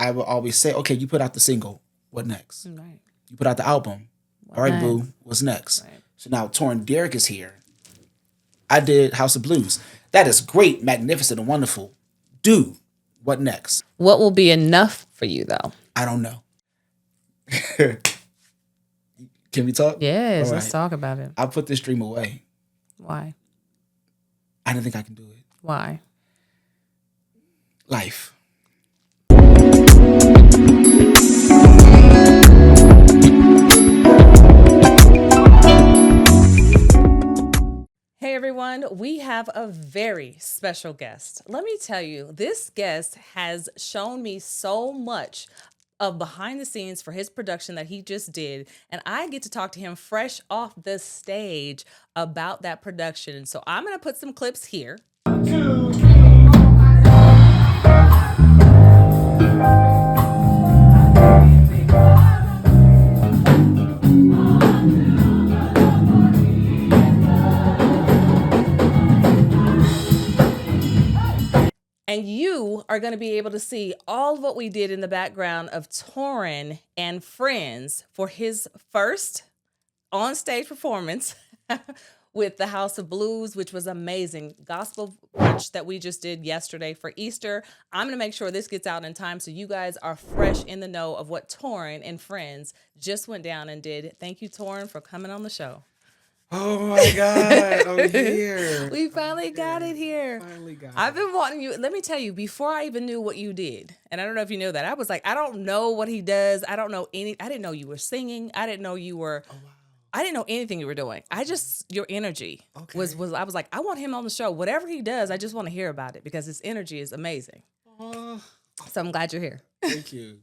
I will always say, okay, you put out the single. What next? Right. You put out the album. All right, boo. What's next? Right. So now Torin Derek is here. I did House of Blues. That is great, magnificent, and wonderful. Do what next? What will be enough for you, though? I don't know. Can we talk? Yes, All let's right. talk about it. I put this dream away. Why? I didn't think I can do it. Why? Life. Hey everyone, we have a very special guest. Let me tell you, this guest has shown me so much of behind the scenes for his production that he just did, and I get to talk to him fresh off the stage about that production. So I'm going to put some clips here. And you are going to be able to see all of what we did in the background of Torin and Friends for his first on-stage performance with the House of Blues, which was amazing. Gospel brunch that we just did yesterday for Easter. I'm going to make sure this gets out in time so you guys are fresh in the know of what Torin and Friends just went down and did. Thank you, Torin, for coming on the show. Oh my God, I'm here. We finally got it here. Finally got I've been wanting you. Let me tell you, before I even knew what you did, and I don't know if you know that, I was like, I don't know what he does. I don't know any. I didn't know you were singing. I didn't know you were. Oh, wow. I didn't know anything you were doing. I just, your energy was. I was like, I want him on the show. Whatever he does, I just want to hear about it because his energy is amazing. So I'm glad you're here. Thank you.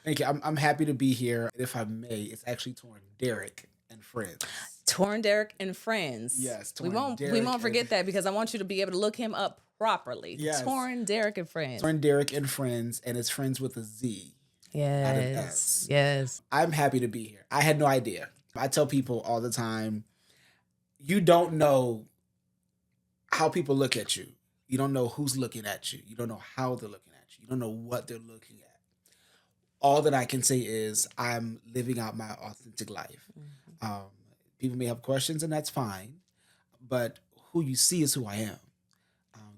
Thank you. I'm happy to be here. If I may, it's actually Torin Derek and Friends. Torin Derek and Friends. Yes, we won't forget that because I want you to be able to look him up properly. Yes. Torin Derek and Friends. Torin Derek and Friends, and it's Friends with a Z. Yes. Not an S. Yes. I'm happy to be here. I had no idea. I tell people all the time, you don't know how people look at you. You don't know who's looking at you. You don't know how they're looking at you. You don't know what they're looking at. All that I can say is I'm living out my authentic life. Mm-hmm. People may have questions, and that's fine. But who you see is who I am.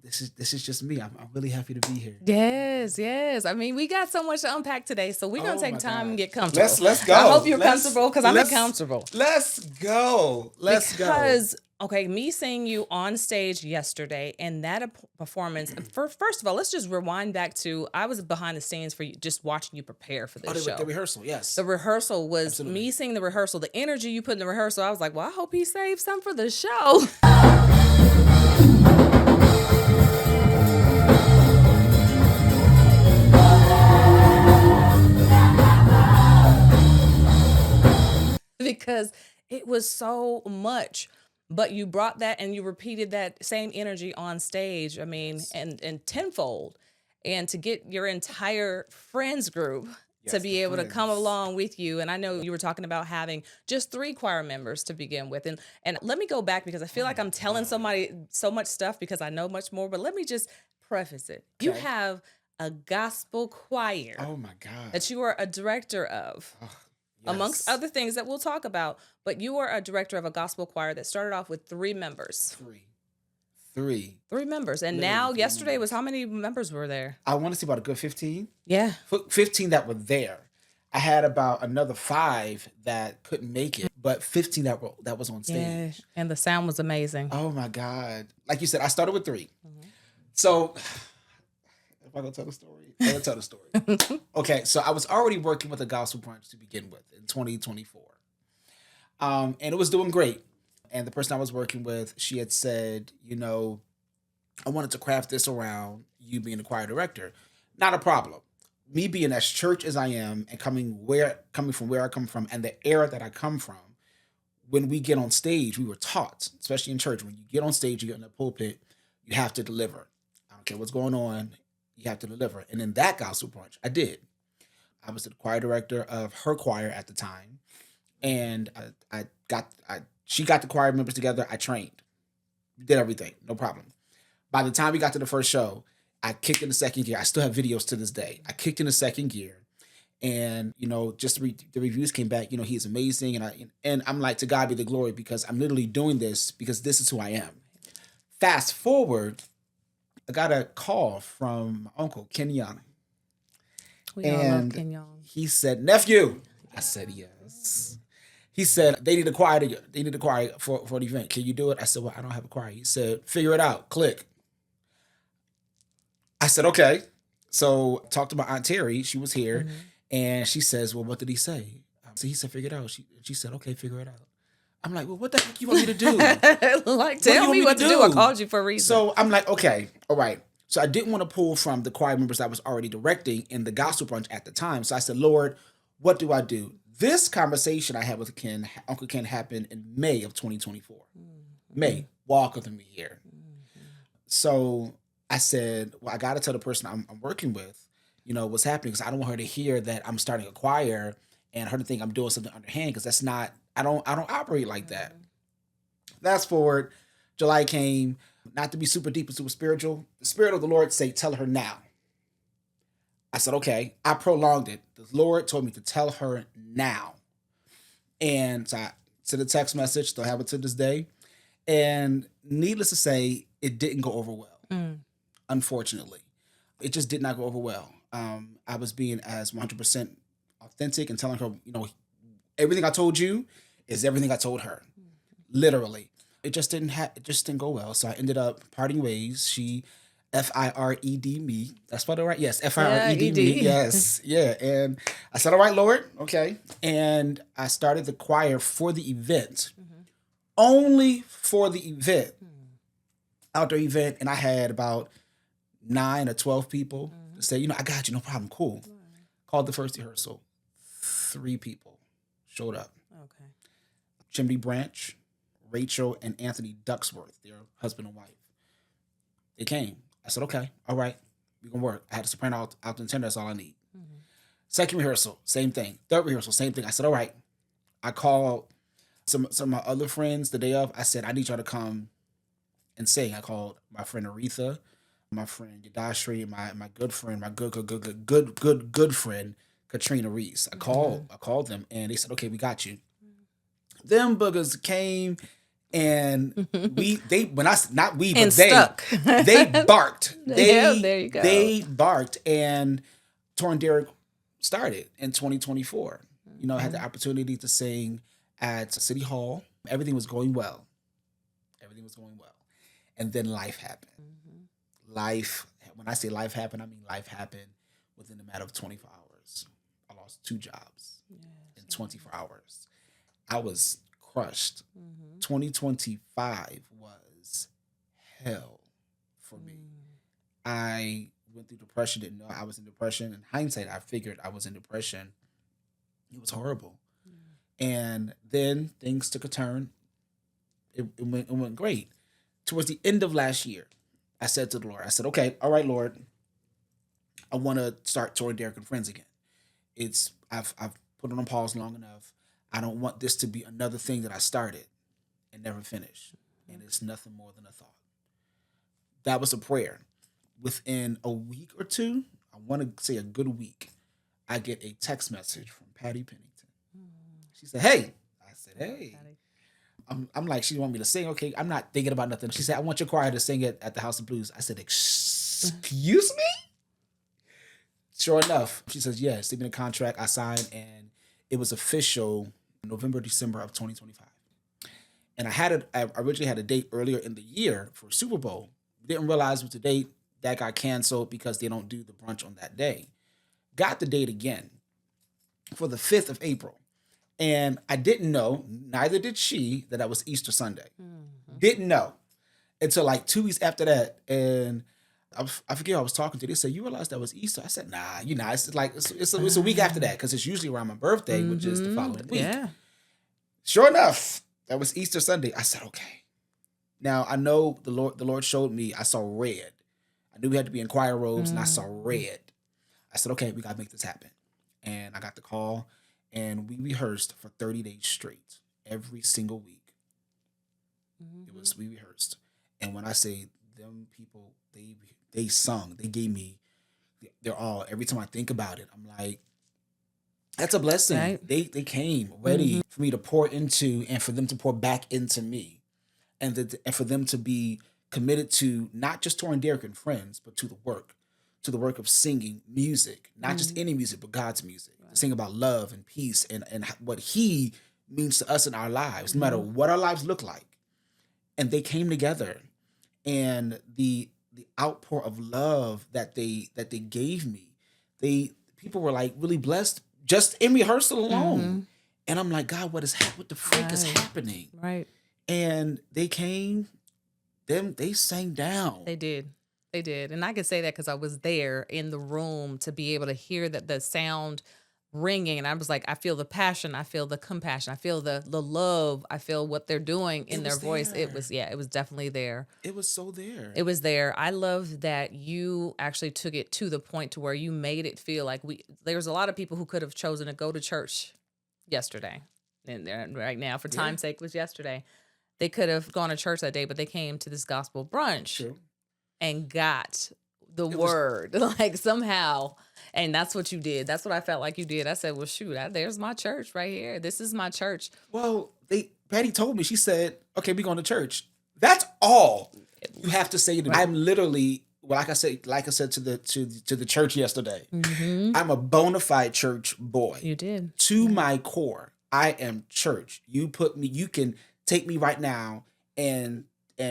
This is just me. I'm really happy to be here. Yes. I mean, we got so much to unpack today, so we're gonna take time and get comfortable. Let's go. I hope you're comfortable because I'm uncomfortable. Let's go. Because okay, me seeing you on stage yesterday and that performance. First of all, let's just rewind back to I was behind the scenes for you, just watching you prepare for this show. The rehearsal, yes. The rehearsal was Absolutely. Me seeing the rehearsal, the energy you put in the rehearsal. I was like, well, I hope he saved some for the show. Because it was so much. But you brought that and you repeated that same energy on stage. I mean, and tenfold. And to get your entire friends group to be able to come along with you. And I know you were talking about having just 3 choir members to begin with. And let me go back because I feel like I'm telling somebody so much stuff because I know much more. But let me just preface it. Okay. You have a gospel choir. Oh my God. That you are a director of. Oh. Yes. Amongst other things that we'll talk about. But you are a director of a gospel choir that started off with 3 members. 3 members. And literally now, yesterday was how many members were there? I want to see about a good 15. Yeah. 15 that were there. I had about another 5 that couldn't make it, but 15 that was on stage. Yeah. And the sound was amazing. Oh my God. Like you said, I started with 3. Mm-hmm. So if I go tell the story, I'm gonna tell the story. Okay, so I was already working with a gospel brunch to begin with in 2024. And it was doing great. And the person I was working with, she had said, I wanted to craft this around you being the choir director. Not a problem. Me being as church as I am and coming from where I come from and the era that I come from, when we get on stage, we were taught, especially in church, when you get on stage, you get in the pulpit, you have to deliver. I don't care what's going on. You have to deliver. And in that gospel brunch, I did. I was the choir director of her choir at the time. And she got the choir members together. I trained. Did everything. No problem. By the time we got to the first show, I kicked in the second gear. I still have videos to this day. I kicked in the second gear. And, just the reviews came back, he is amazing. And I'm like, to God be the glory, because I'm literally doing this because this is who I am. Fast forward, I got a call from my uncle, Ken Young. We all love Ken Young. He said, nephew. I said, yes. He said, they need a choir for an event. Can you do it? I said, well, I don't have a choir. He said, figure it out. Click. I said, okay. So talked to my Aunt Terry. She was here. And she says, well, what did he say? So he said, figure it out. She said, okay, figure it out. I'm like, well, what the heck you want me to do? Tell me what to do. I called you for a reason. So I'm like, okay, all right. So I didn't want to pull from the choir members I was already directing in the gospel brunch at the time. So I said, Lord, what do I do? This conversation I had with Uncle Ken, happened in May of 2024. May, walk with me here. So I said, well, I got to tell the person I'm working with, what's happening, because I don't want her to hear that I'm starting a choir and her to think I'm doing something underhand, because that's not, I don't operate like that. Fast forward, July came, not to be super deep and super spiritual. The Spirit of the Lord said, tell her now. I said, okay. I prolonged it. The Lord told me to tell her now. And so I sent a text message, still have it to this day. And needless to say, it didn't go over well, unfortunately. It just did not go over well. I was being as 100% authentic and telling her, everything I told you is everything I told her. Literally. It just didn't go well. So I ended up parting ways. She fired me. That's spelled it right? Yes, fired me. Yes. Yeah. And I said, all right, Lord. Okay. And I started the choir for the event. Only for the event. Outdoor event. And I had about 9 or 12 people to say, I got you, no problem, cool. Called the first rehearsal. 3 people showed up. Okay. Chimney Branch, Rachel, and Anthony Ducksworth, their husband and wife. They came. I said, okay, all right, we can work. I had a soprano, alto, and tenor, that's all I need. Second rehearsal, same thing. Third rehearsal, same thing. I said, all right. I called some of my other friends the day of. I said, I need y'all to come and sing. I called my friend Aretha, my friend Yadashri, my good friend, my good friend Katrina Reese. I called them, and they said, okay, we got you. Them boogers came, and they barked. There you go. They barked, and TORIN DEREK started in 2024. I had the opportunity to sing at City Hall. Everything was going well. And then life happened. Life, when I say life happened, I mean life happened within a matter of 24 hours. I lost 2 jobs in 24 hours. I was crushed. 2025 was hell for me. I went through depression, didn't know I was in depression. In hindsight, I figured I was in depression. It was horrible. And then things took a turn. It went great. Towards the end of last year, I said to the Lord, I said, okay, all right, Lord, I want to start TORIN DEREK and Friends again. I've put it on pause long enough. I don't want this to be another thing that I started and never finished. And it's nothing more than a thought. That was a prayer. Within a week or two, I want to say a good week, I get a text message from Patty Pennington. She said, hey. I said, hey. I'm like, she want me to sing? Okay, I'm not thinking about nothing. She said, I want your choir to sing it at the House of Blues. I said, excuse me? Sure enough, she says, yes. They made a contract. I signed, and it was official November, December of 2025. And I originally had a date earlier in the year for Super Bowl. Didn't realize it was the date that got canceled because they don't do the brunch on that day. Got the date again for the 5th of April. And I didn't know, neither did she, that was Easter Sunday. Didn't know until like 2 weeks after that. And I forget who I was talking to. They said, you realize that was Easter? I said, nah, it's a week after that, because it's usually around my birthday, which is the following week. Yeah. Sure enough, that was Easter Sunday. I said, okay. Now I know the Lord showed me, I saw red. I knew we had to be in choir robes, and I saw red. I said, okay, we got to make this happen. And I got the call. And we rehearsed for 30 days straight, every single week. We rehearsed. And when I say them people, they sung, they gave me their all. Every time I think about it, I'm like, that's a blessing. Right. They came ready for me to pour into, and for them to pour back into me, and for them to be committed to not just Torin Derek and Friends, but to the work of singing music, not just any music, but God's music. To sing about love and peace and what He means to us in our lives, no matter what our lives look like. And they came together, and the outpour of love that they gave me, people were like really blessed just in rehearsal alone. And I'm like, God, what the freak is happening? Right. And they came, they sang down. They did. They did. And I can say that because I was there in the room to be able to hear that the sound ringing. And I was like, I feel the passion. I feel the compassion. I feel the love. I feel what they're doing in their voice. There. It was definitely there. It was so there. It was there. I love that you actually took it to the point to where you made it feel like there's a lot of people who could have chosen to go to church yesterday. And right now, for time's sake, was yesterday. They could have gone to church that day, but they came to this gospel brunch. True. And got the word like somehow. And that's what you did. That's what I felt like you did. I said, well, shoot, there's my church right here. This is my church. Well, Patty told me, she said, okay, we're going to church. That's all you have to say to me. I'm literally, like I said to the church yesterday, I'm a bona fide church boy. You did. To my core, I am church. You can take me right now and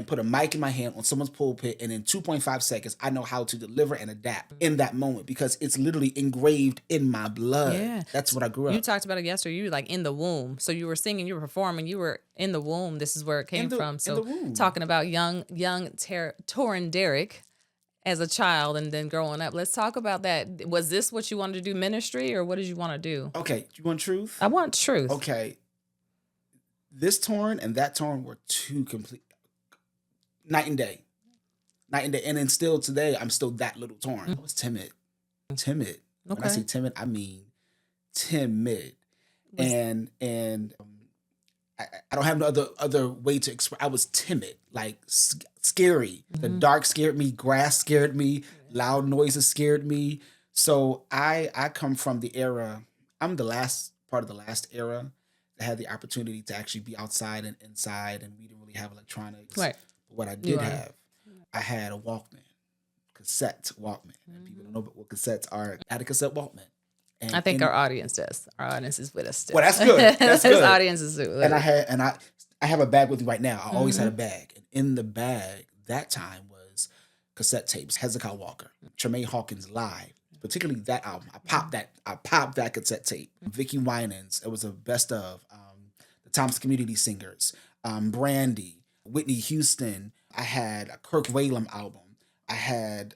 put a mic in my hand on someone's pulpit, and in 2.5 seconds, I know how to deliver and adapt in that moment because it's literally engraved in my blood. Yeah. That's what I grew up. You talked about it yesterday. You were like in the womb. So you were singing, you were performing, you were in the womb. This is where it came from. So talking about young Torin Derek as a child and then growing up. Let's talk about that. Was this what you wanted to do, ministry, or what did you want to do? Okay. You want truth? I want truth. Okay. This Torin and that Torin were two complete... Night and day. And then still today, I'm still that little Torin. I was timid. Okay. When I say timid, I mean timid. And I don't have no other way to express. I was timid, like scary. The dark scared me. Grass scared me. Loud noises scared me. So I come from the era. I'm the last part of the last era that had the opportunity to actually be outside and inside, and we didn't really have electronics. Right. What I did have, I had a Walkman, cassette Walkman. And people don't know what cassettes are. I had a cassette Walkman. And I think our audience does. Our audience is with us still. Well, that's good. That's good. Audience is with us. And I have a bag with me right now. I always had a bag. And in the bag, that time was cassette tapes. Hezekiah Walker, Tremaine Hawkins Live, particularly that album. I popped that cassette tape. Vicki Winans, it was a best of. The Thomas Community Singers, Brandy, Whitney Houston. I had a Kirk Whalum album. I had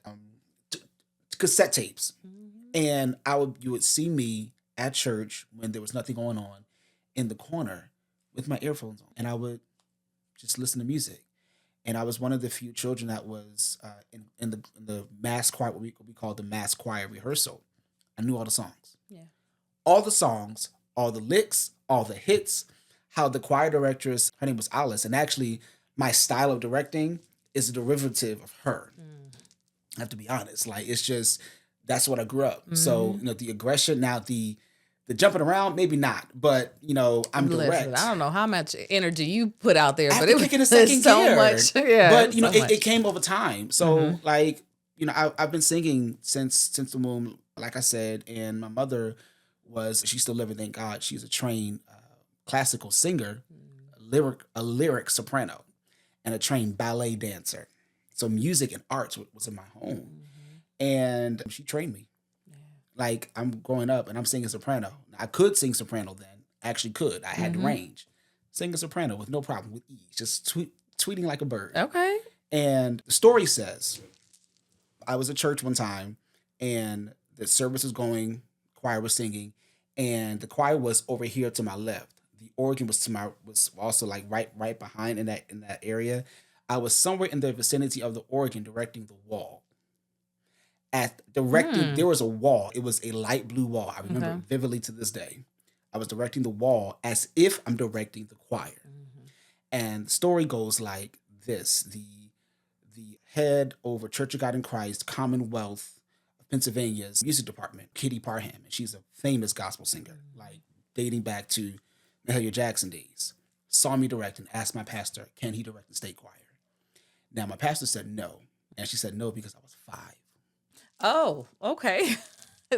cassette tapes. And you would see me at church when there was nothing going on in the corner with my earphones on. And I would just listen to music. And I was one of the few children that was in the mass choir, what we call the mass choir rehearsal. I knew all the songs. Yeah. All the songs, all the licks, all the hits, how the choir directress, her name was Alice, and actually my style of directing is a derivative of her. I have to be honest. Like, it's just, that's what I grew up. So, the aggression, now the jumping around, maybe not, but, I'm direct. Listen, I don't know how much energy you put out there, but it was in second so gear. much. Yeah, but, it came over time. So, I've been singing since the womb, like I said, and my mother she's still living, thank God. She's a trained classical singer, a lyric soprano, and a trained ballet dancer. So music and arts was in my home. And she trained me. Yeah. Like, I'm growing up and I'm singing soprano. I could sing soprano then. I actually could. I had the range. Sing a soprano with no problem, with ease. Just tweeting like a bird. Okay. And the story says, I was at church one time and the service was going, choir was singing, and the choir was over here to my left. The organ was also like right behind in that area. I was somewhere in the vicinity of the organ directing the wall. There was a wall. It was a light blue wall. I remember it vividly to this day. I was directing the wall as if I'm directing the choir. And the story goes like this. The head over Church of God in Christ, Commonwealth of Pennsylvania's music department, Kitty Parham. And she's a famous gospel singer, like dating back to Mahalia Jackson days. Saw me direct and asked my pastor, can he direct the state choir? Now, my pastor said no. And she said no because I was 5. Oh, okay.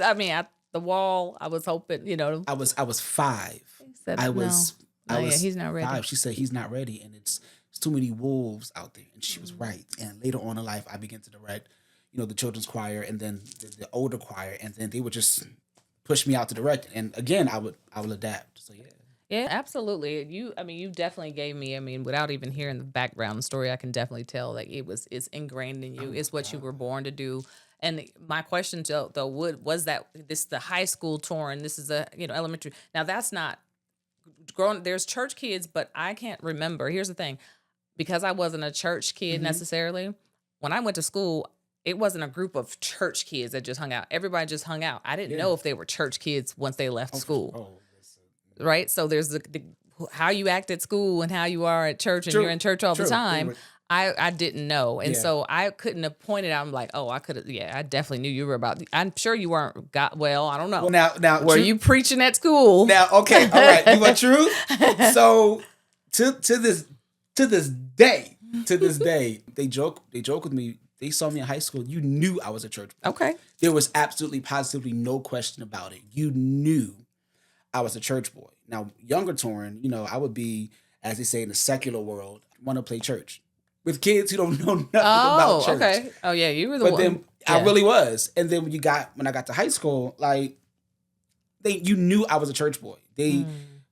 I mean, at the wall, I was hoping, I was 5. He said, I was no, I was he's not ready. 5. She said he's not ready, and it's too many wolves out there. And she was right. And later on in life, I began to direct, the children's choir and then the older choir, and then they would just push me out to direct. And again, I would adapt. So yeah. Yeah, absolutely. You definitely gave me, without even hearing the background story, I can definitely tell that it's ingrained in you. It's what you were born to do. And my question though was that this the high school touring, this is a, elementary. Now that's not grown. There's church kids, but I can't remember. Here's the thing, because I wasn't a church kid necessarily. When I went to school, it wasn't a group of church kids that just hung out. Everybody just hung out. I didn't know if they were church kids once they left school. Right? So there's the how you act at school and how you are at church, and you're in church all the time. I didn't know. And so I couldn't have pointed out. I'm like, oh, I could have. Yeah, I definitely knew you were about. I'm sure you weren't. I don't know. Well, now, were you preaching at school? Now, okay, all right. You want truth? So to this day, they joke with me. They saw me in high school. You knew I was a church boy. Okay. There was absolutely, positively no question about it. You knew I was a church boy. Now, younger Torin, I would be, as they say in the secular world, want to play church with kids who don't know nothing about church. Okay. Oh, yeah, you were the one. But then I really was. And then when I got to high school, like, you knew I was a church boy.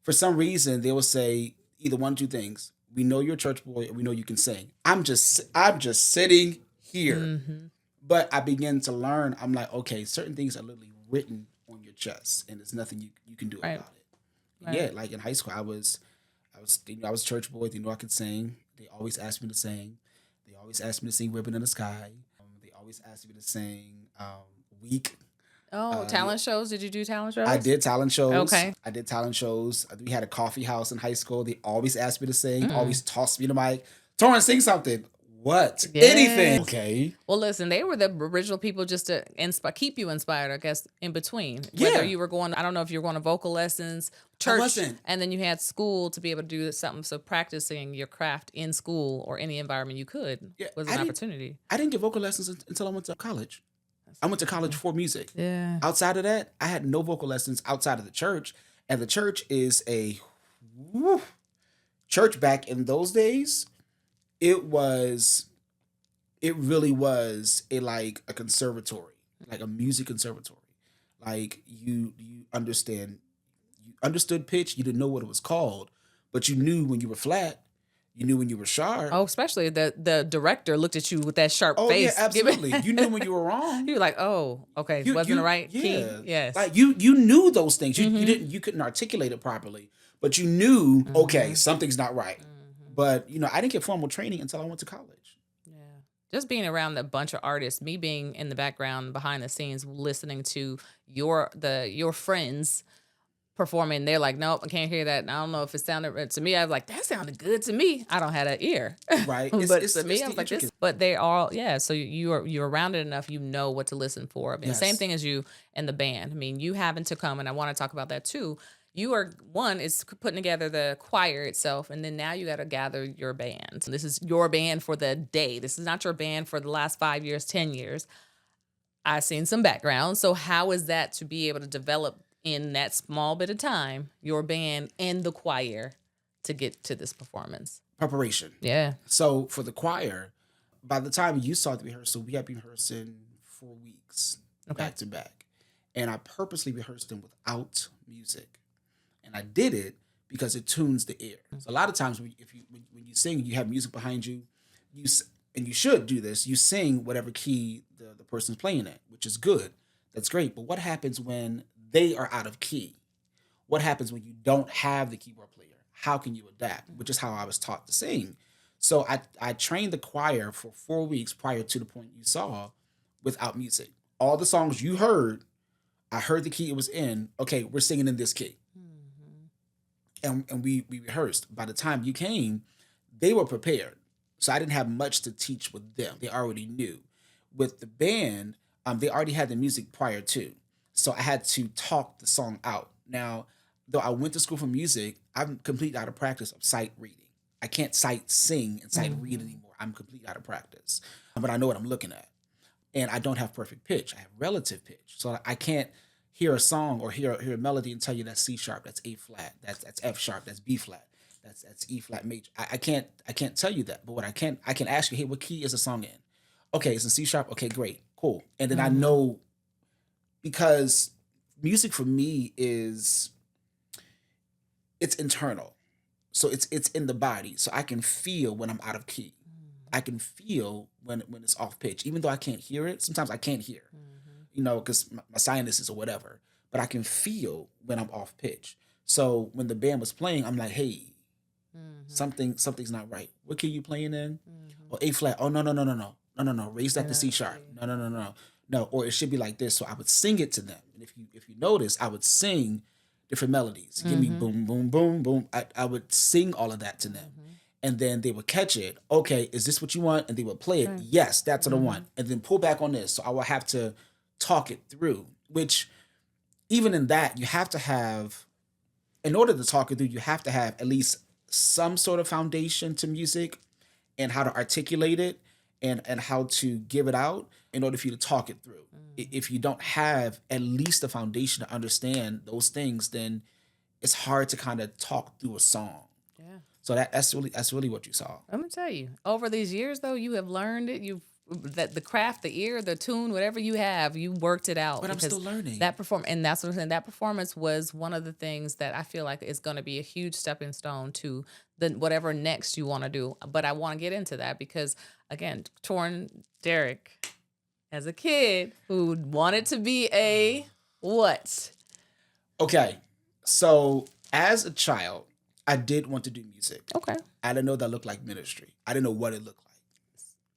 For some reason, they would say either one or two things. We know you're a church boy, and we know you can sing. I'm just sitting here. But I began to learn. I'm like, okay, certain things are literally written on your chest, and there's nothing you can do about it. Right. Yeah, like in high school, I was a church boy. They knew I could sing. They always asked me to sing. They always asked me to sing "Ribbon in the Sky." They always asked me to sing "Weak." Oh, talent shows. Did you do talent shows? I did talent shows. Okay. I did talent shows. We had a coffee house in high school. They always asked me to sing. Always tossed me the mic. Torin, sing something. What? Yeah. Anything. Okay. Well, listen, they were the original people just to keep you inspired, I guess, in between. Whether you were going, I don't know if you were going to vocal lessons, church, and then you had school to be able to do something. So practicing your craft in school or any environment you could was an opportunity. I didn't get vocal lessons until I went to college. I went to college for music. Yeah. Outside of that, I had no vocal lessons outside of the church. And the church is a church back in those days. It really was a conservatory, like a music conservatory. Like you understood pitch. You didn't know what it was called, but you knew when you were flat. You knew when you were sharp. Oh, especially the director looked at you with that sharp face. Yeah, absolutely. You knew when you were wrong. You were like, oh, okay, wasn't the right key. Yes. Like you knew those things. You couldn't articulate it properly, but you knew, okay, something's not right. But, I didn't get formal training until I went to college. Yeah. Just being around a bunch of artists, me being in the background, behind the scenes, listening to your friends performing, they're like, nope, I can't hear that. And I don't know if it sounded, to me, I was like, that sounded good to me. I don't have an ear. Right. But to me, I was like, this. But they all, so you're around it enough, you know what to listen for. Same thing as you and the band. You having to come, and I want to talk about that too. You are is putting together the choir itself, and then now you got to gather your band. So this is your band for the day. This is not your band for the last 5 years, 10 years. I've seen some background. So how is that to be able to develop in that small bit of time, your band and the choir to get to this performance? Preparation. Yeah. So for the choir, by the time you saw the rehearsal, we had been rehearsing 4 weeks back to back. And I purposely rehearsed them without music. And I did it because it tunes the ear. So a lot of times when you sing, you have music behind you, and you should do this, you sing whatever key the person's playing at, which is good. That's great. But what happens when they are out of key? What happens when you don't have the keyboard player? How can you adapt? Which is how I was taught to sing. So I trained the choir for 4 weeks prior to the point you saw without music. All the songs you heard, I heard the key it was in. Okay, we're singing in this key. And we rehearsed. By the time you came, they were prepared. So I didn't have much to teach with them. They already knew. With the band, they already had the music prior to. So I had to talk the song out. Now, though I went to school for music, I'm completely out of practice of sight reading. I can't sight sing and sight read anymore. I'm completely out of practice. But I know what I'm looking at. And I don't have perfect pitch. I have relative pitch. So I can't hear a song or hear a melody and tell you that's C sharp, that's A flat, that's F sharp, that's B flat, that's E flat major. I can't tell you that. But what I can ask you, hey, what key is the song in? Okay, it's in C sharp. Okay, great, cool. And then I know, because music for me it's internal. So it's in the body. So I can feel when I'm out of key. I can feel when it's off pitch, even though I can't hear it. Sometimes I can't hear, because my sinuses or whatever. But I can feel when I'm off pitch. So when the band was playing, I'm like, hey, something's not right. What key you playing in? Or A flat? Oh, no. Raise that to C sharp. No. Or it should be like this. So I would sing it to them. And if you notice, I would sing different melodies. Give me boom, boom, boom, boom. I would sing all of that to them. And then they would catch it. Okay, is this what you want? And they would play it. Yes, that's what I want. And then pull back on this. So I will have to talk it through, which even in that, you have to have, in order to talk it through, you have to have at least some sort of foundation to music and how to articulate it and how to give it out in order for you to talk it through. If you don't have at least a foundation to understand those things, then it's hard to kind of talk through a song. So that's really what you saw. I'm gonna tell you, over these years though, you have learned it. That the craft, the ear, the tune, whatever you have, you worked it out. But I'm still learning. And that's what I'm saying. That performance was one of the things that I feel like is going to be a huge stepping stone to whatever next you want to do. But I want to get into that because, again, Torin Derek, as a kid who wanted to be a what? Okay, so as a child, I did want to do music. Okay. I didn't know that looked like ministry. I didn't know what it looked like.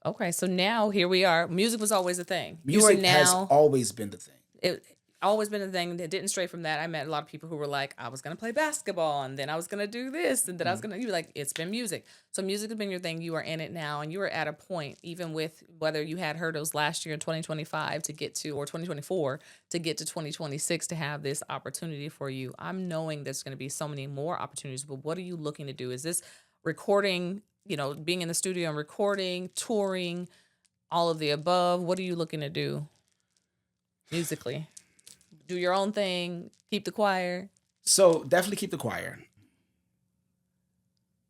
Okay, so now here we are. Music was always a thing. Music has always been the thing. It always been a thing that didn't stray from that. I met a lot of people who were like, I was going to play basketball and then I was going to do this and then I was going to, you were like, it's been music. So music has been your thing. You are in it now and you are at a point, even with whether you had hurdles last year in 2025 to get to, or 2024 to get to 2026 to have this opportunity for you. I'm knowing there's going to be so many more opportunities, but what are you looking to do? Is this recording, being in the studio and recording, touring, all of the above? What are you looking to do musically? Do your own thing, keep the choir? So definitely keep the choir.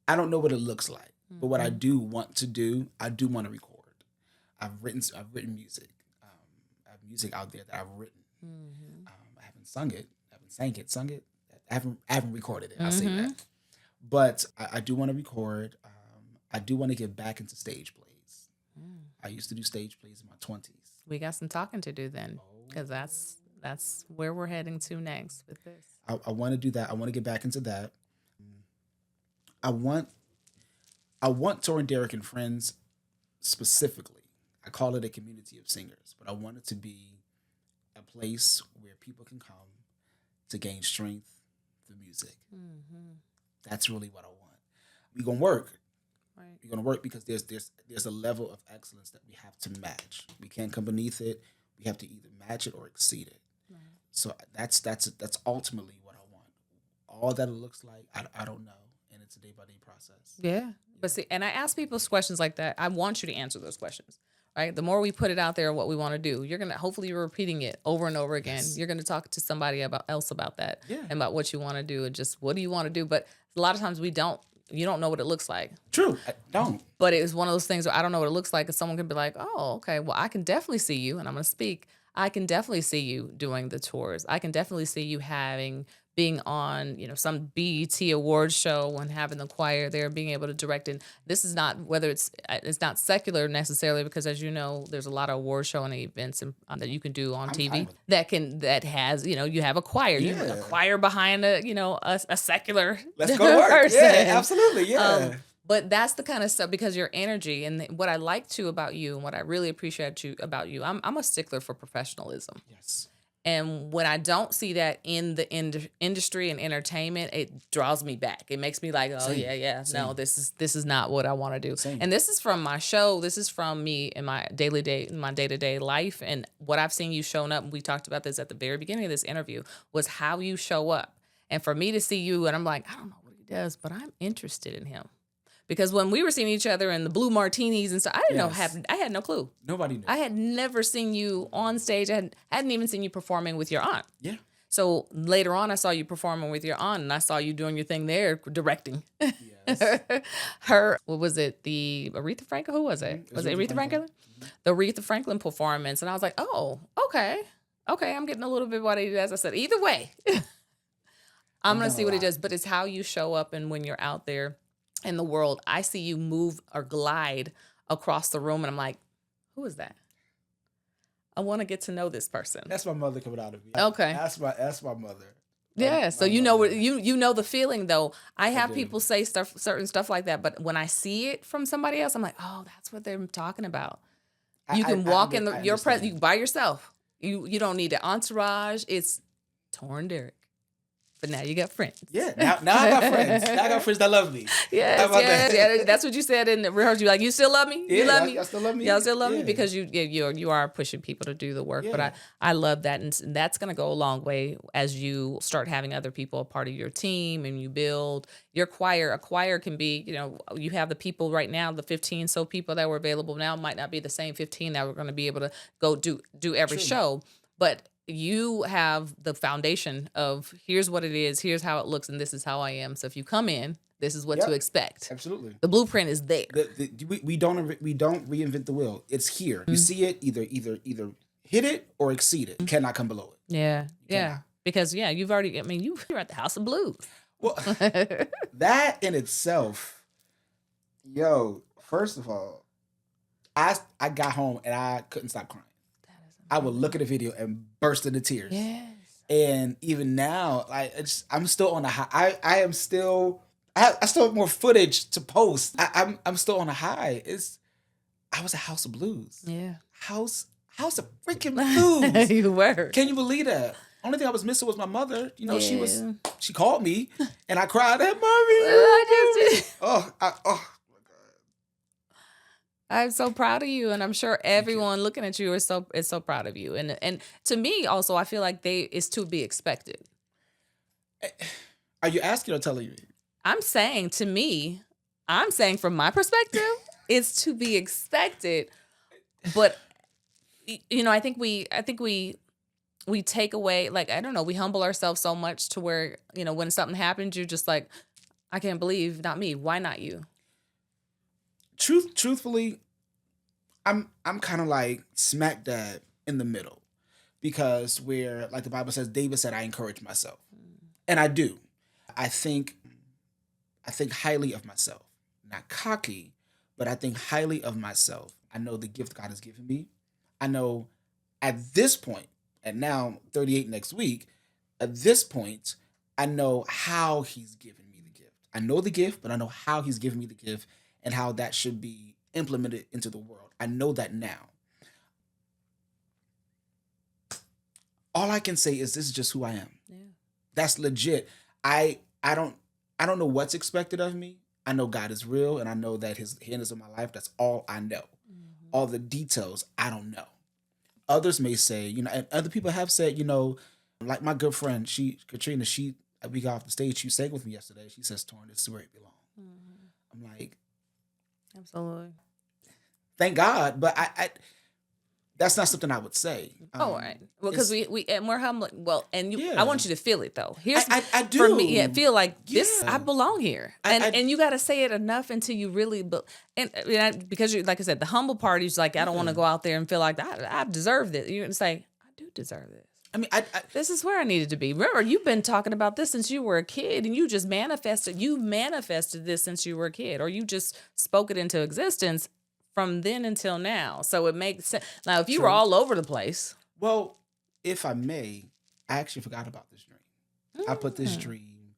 I don't know what it looks like, but what I do want to do, I do want to record. I've written music. I have music out there that I've written. I haven't sung it. I haven't recorded it. I'll say that. But I do want to record. I do want to get back into stage plays. I used to do stage plays in my 20s. We got some talking to do then, because that's where we're heading to next with this. I want to do that. I want to get back into that. I want Torin Derek and Friends specifically. I call it a community of singers, but I want it to be a place where people can come to gain strength through music. That's really what I want. We're gonna work. Right. We're gonna work because there's a level of excellence that we have to match. We can't come beneath it. We have to either match it or exceed it. Right. So that's ultimately what I want. All that it looks like, I don't know, and it's a day-by-day process. Yeah. But see, and I ask people questions like that. I want you to answer those questions, right? The more we put it out there, what we want to do, hopefully you're repeating it over and over again. Yes. You're going to talk to somebody else about that, and about what you want to do and just what do you want to do. But a lot of times you don't know what it looks like. True, I don't. But it's one of those things where I don't know what it looks like, and someone can be like, oh, okay, well, I can definitely see you, and I'm going to speak. I can definitely see you doing the tours. I can definitely see you being on, some BET awards show and having the choir there, being able to direct. And this is not whether it's not secular necessarily, because as you know, there's a lot of award show and events that you can do on TV that has, you have a choir, you have a choir behind a secular Let's go to work. person. Yeah, absolutely. Yeah. But that's the kind of stuff, because your energy and what I like too about you and what I really appreciate about you, I'm a stickler for professionalism. Yes. And when I don't see that in the industry and entertainment, it draws me back. It makes me like, oh, Same. yeah. Same. No, this is not what I want to do. Same. And this is from my show. This is from me in my day-to-day life. And what I've seen you showing up, and we talked about this at the very beginning of this interview, was how you show up. And for me to see you, and I'm like, I don't know what he does, but I'm interested in him. Because when we were seeing each other in the blue martinis and stuff, I didn't know. I had no clue. Nobody knew. I had never seen you on stage. I hadn't even seen you performing with your aunt. Yeah. So later on, I saw you performing with your aunt, and I saw you doing your thing there, directing. Yes. What was it? The Aretha Franklin? Who was it? Was it Aretha Franklin? Mm-hmm. The Aretha Franklin performance. And I was like, oh, okay. Okay, I'm getting a little bit what he does. I said, either way, I'm going to see what he does. But it's how you show up, and when you're out there in the world, I see you move or glide across the room, and I'm like, who is that? I want to get to know this person. That's my mother coming out of me. Okay. That's my mother. Yeah, so you know what you know the feeling though. I have do. people say certain stuff like that, but when I see it from somebody else, I'm like, oh, that's what they're talking about. You can walk in your presence by yourself. You don't need an entourage. It's TORIN Derek. But now you got friends. Yeah, now I got friends. Now I got friends that love me. Yeah. That's what you said in the rehearsal. You like, you still love me? Yeah, You love me? y'all still love me? Y'all still love me Yeah. because you are pushing people to do the work. Yeah. But I love that, and that's going to go a long way as you start having other people a part of your team, and you build your choir. A choir can be, you have the people right now, the 15 so people that were available now might not be the same 15 that we're going to be able to go do every show, but you have the foundation of here's what it is, here's how it looks, and this is how I am. So if you come in, this is what to expect. Absolutely. The blueprint is there. We don't reinvent the wheel. It's here. You see it, either hit it or exceed it. You cannot come below it. Yeah. Because you've already. I mean, you're at the House of Blues. Well, that in itself, first of all, I got home and I couldn't stop crying. I would look at the video and burst into tears. Yes. And even now, I'm still on a high. I still have more footage to post. I'm still on a high. I was a House of Blues. Yeah. House of freaking Blues. You were. Can you believe that? Only thing I was missing was my mother. Yeah. She called me and I cried at mommy. I just did. Oh. I'm so proud of you, and I'm sure everyone looking at you is so proud of you. And to me, also, I feel like it's to be expected. Are you asking or telling me? I'm saying from my perspective, it's to be expected. But I think we take away, like, I don't know, we humble ourselves so much to where when something happens, you're just like, I can't believe, not me. Why not you? Truthfully, I'm kind of like smack dab in the middle, because where, like the Bible says, David said, I encourage myself, and I do. I think highly of myself, not cocky, but I think highly of myself. I know the gift God has given me. I know at this point, and now 38 next week, at this point, I know how He's given me the gift. I know the gift, but I know how He's given me the gift, and how that should be implemented into the world. I know that now. All I can say is this is just who I am. Yeah. That's legit. I don't know what's expected of me. I know God is real, and I know that His hand is in my life. That's all I know. Mm-hmm. All the details, I don't know. Others may say, and other people have said, like my good friend, Katrina, we got off the stage, she sang with me yesterday. She says, TORIN, this is where it belongs. Mm-hmm. I'm like, absolutely. Thank God, but I that's not something I would say. All right. Well, because we're humble. Well, and I want you to feel it though. I do. For me, feel like this. I belong here, and you got to say it enough until you really. Because like I said, the humble part is like, I don't want to go out there and feel like I deserve this. You're gonna say, I do deserve this. I mean, this is where I needed to be. Remember, you've been talking about this since you were a kid, and you just manifested. You manifested this since you were a kid, or you just spoke it into existence from then until now. So it makes sense. Now, if you were all over the place. Well, if I may, I actually forgot about this dream. I put this dream.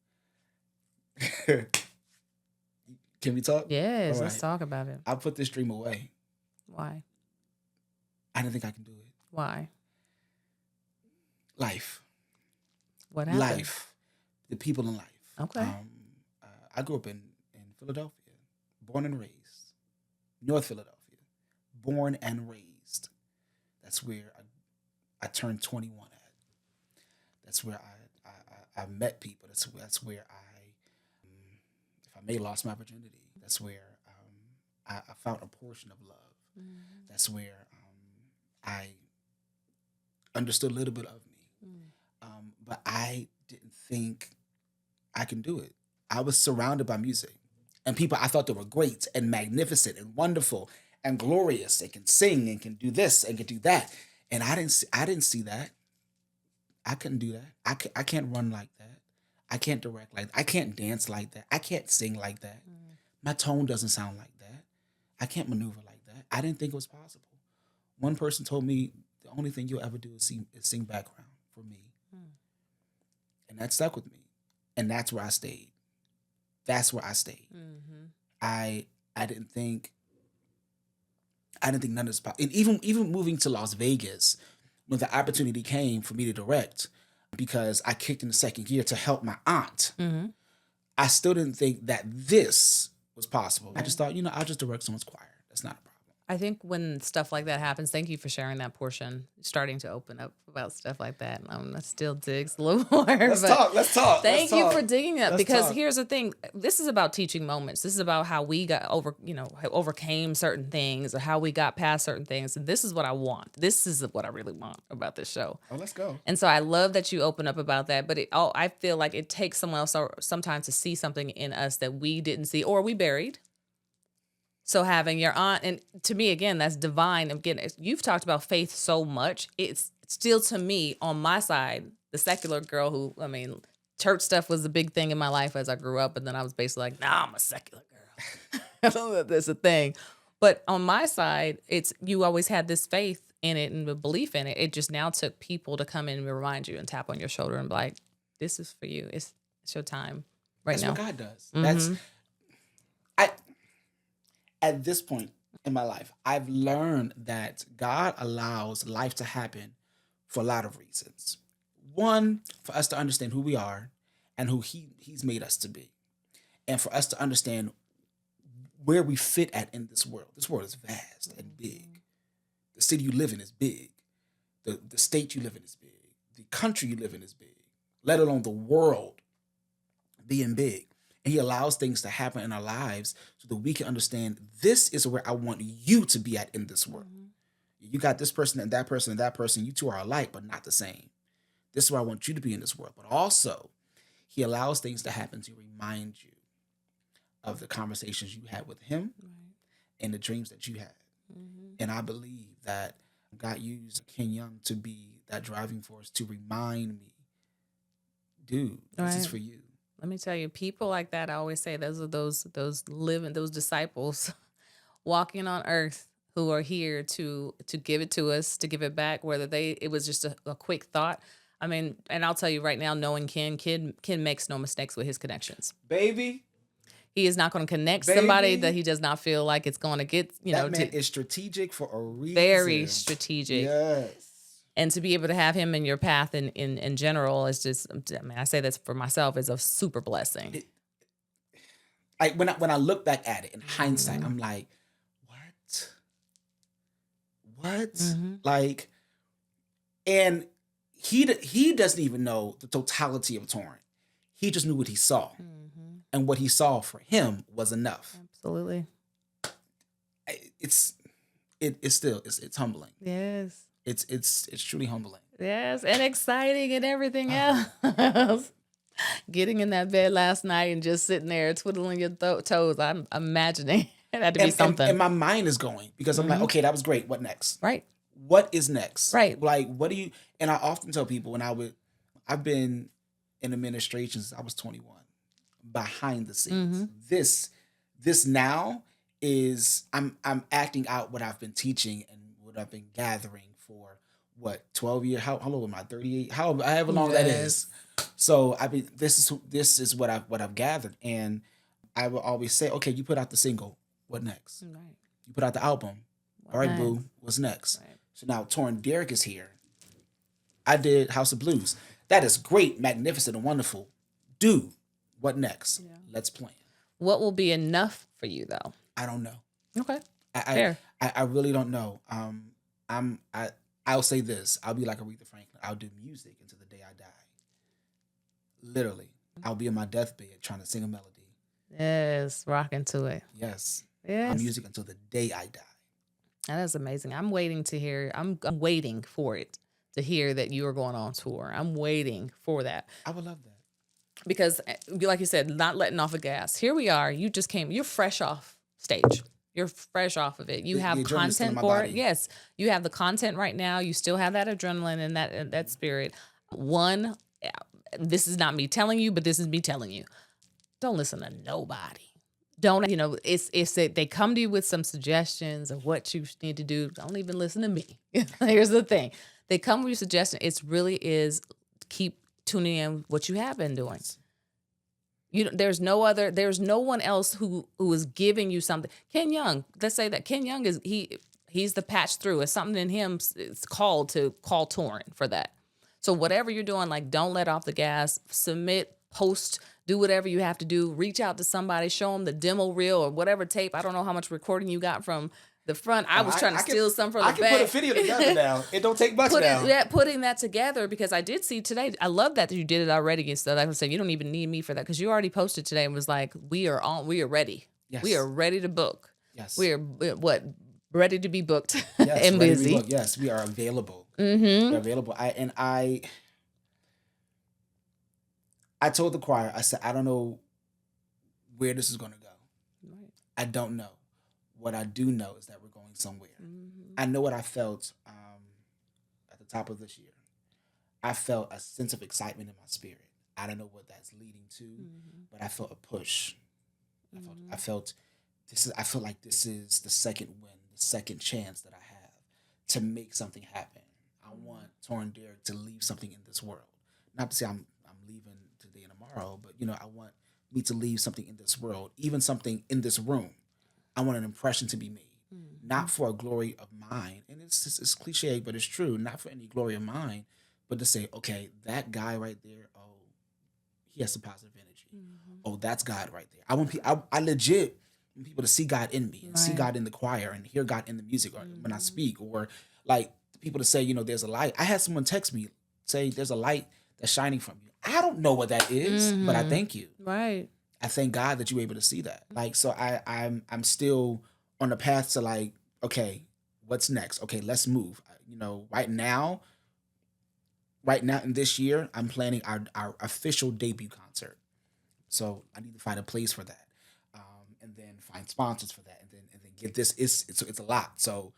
Can we talk? Yes, right. Let's talk about it. I put this dream away. Why? I didn't think I can do it. Why? Life. What happened? Life. The people in life. Okay. I grew up in Philadelphia, born and raised. North Philadelphia, born and raised. That's where I turned 21 at. That's where I met people. That's where if I may, lost my virginity. That's where I found a portion of love. Mm-hmm. That's where I understood a little bit of me. But I didn't think I can do it. I was surrounded by music and people I thought they were great and magnificent and wonderful and glorious. They can sing and can do this and can do that. And I didn't see that. I couldn't do that. I can't run like that. I can't direct like that. I can't dance like that. I can't sing like that. My tone doesn't sound like that. I can't maneuver like that. I didn't think it was possible. One person told me the only thing you'll ever do is sing background for me. And that stuck with me. And that's where I stayed. That's where I stayed. Mm-hmm. I didn't think none of this possible. And even moving to Las Vegas, when the opportunity came for me to direct, because I kicked in the second gear to help my aunt, I still didn't think that this was possible. I just thought, I'll just direct someone's choir. That's not a problem. I think when stuff like that happens, thank you for sharing that portion, starting to open up about stuff like that. That still digs a little more. Let's talk. Thank you for digging up, because talk. here's the thing. This is about teaching moments. This is about how we got overcame certain things, or how we got past certain things. And this is what I want. This is what I really want about this show. Oh, let's go. And so I love that you open up about that. But I feel like it takes someone else sometimes to see something in us that we didn't see or we buried. So having your aunt, and to me, again, that's divine. Again, you've talked about faith so much. It's still, to me, on my side, the secular girl who, church stuff was a big thing in my life as I grew up. And then I was basically like, nah, I'm a secular girl. I don't know if that's a thing. But on my side, you always had this faith in it and the belief in it. It just now took people to come in and remind you and tap on your shoulder and be like, this is for you. It's your time That's now. what God does. Mm-hmm. At this point in my life, I've learned that God allows life to happen for a lot of reasons. One, for us to understand who we are and who He's made us to be. And for us to understand where we fit at in this world. This world is vast and big. The city you live in is big. The state you live in is big. The country you live in is big. Let alone the world being big. And He allows things to happen in our lives so that we can understand this is where I want you to be at in this world. You got this person and that person and that person. You two are alike, but not the same. This is where I want you to be in this world. But also, He allows things to happen to remind you of the conversations you had with Him and the dreams that you had. And I believe that God used Ken Young to be that driving force to remind me, dude, this is for you. Let me tell you, people like that, I always say, those are those disciples walking on earth who are here to give it to us, to give it back, whether it was just a quick thought. And I'll tell you right now, knowing Ken makes no mistakes with his connections. Baby. He is not going to connect somebody that he does not feel like it's going to get, that man is strategic for a reason. Very strategic. Yes. And to be able to have him in your path in general is just, I say this for myself, is a super blessing. When I look back at it in hindsight, I'm like, what? Like, and he doesn't even know the totality of TORIN. He just knew what he saw. And what he saw for him was enough. Absolutely. It's humbling. Yes. It's truly humbling. Yes, and exciting and everything else. Getting in that bed last night and just sitting there twiddling your toes. I'm imagining it had to be something. And my mind is going because I'm like, okay, that was great. What next? Right. What is next? Right. Like, what do you? And I often tell people I've been in administration since I was 21. Behind the scenes, this now is I'm acting out what I've been teaching and what I've been gathering for 12 years. How old am I? 38. However long that is. So this is what I've gathered, and I will always say, okay, you put out the single. What next? Right. You put out the album. All right, boo. What's next? Right. So now TORIN Derek is here. I did House of Blues. That is great, magnificent, and wonderful. Dude, what next? Yeah. Let's plan. What will be enough for you though? I don't know. Okay. I really don't know. I'll say this. I'll be like Aretha Franklin. I'll do music until the day I die. Literally. I'll be in my deathbed trying to sing a melody. Yes, rocking to it. Yes. Yes. Music until the day I die. That is amazing. I'm waiting to hear. I'm waiting for it to hear that you are going on tour. I'm waiting for that. I would love that. Because, like you said, not letting off the gas. Here we are. You just came. You're fresh off stage. You're fresh off of it. You have content for it. Yes, you have the content right now. You still have that adrenaline and that spirit. One, this is not me telling you, but this is me telling you. Don't listen to nobody. Don't, it's that they come to you with some suggestions of what you need to do. Don't even listen to me. Here's the thing. They come with suggestions. It really is keep tuning in what you have been doing. There's no one else who is giving you something. Ken Young, let's say that Ken Young he's the patch through. It's something in him. It's called to call TORIN for that. So whatever you're doing, like don't let off the gas, submit, post, do whatever you have to do. Reach out to somebody, show them the demo reel or whatever tape. I don't know how much recording you got from the front. I was trying to steal some from the back. I can put a video together now. It don't take much now. Putting that together, because I did see today. I love that you did it already. Instead, I was saying you don't even need me for that because you already posted today and was like, we are ready. Yes. We are ready to book. Yes. We are ready to be booked. Yes, and busy. Yes, we are available. Mm-hmm. We're available. I told the choir, I said, I don't know where this is going to go. Right. I don't know. What I do know is that we're going somewhere. Mm-hmm. I know what I felt at the top of this year. I felt a sense of excitement in my spirit. I don't know what that's leading to, but I felt a push. I felt like this is the second win, the second chance that I have to make something happen. I want TORIN Derek to leave something in this world. Not to say I'm leaving today and tomorrow, but I want me to leave something in this world, even something in this room. I want an impression to be made, not for a glory of mine. And it's cliche, but it's true. Not for any glory of mine, but to say, okay, that guy right there, oh, he has some positive energy. Mm-hmm. Oh, that's God right there. I legit want people to see God in me and see God in the choir and hear God in the music or when I speak, or like people to say, there's a light. I had someone text me, say there's a light that's shining from you. I don't know what that is, but I thank you. Right. I thank God that you were able to see that. Like, so I'm still on the path to like, okay, what's next? Okay, let's move. Right now in this year, I'm planning our official debut concert. So I need to find a place for that, and then find sponsors for that, and then get this. It's a lot. So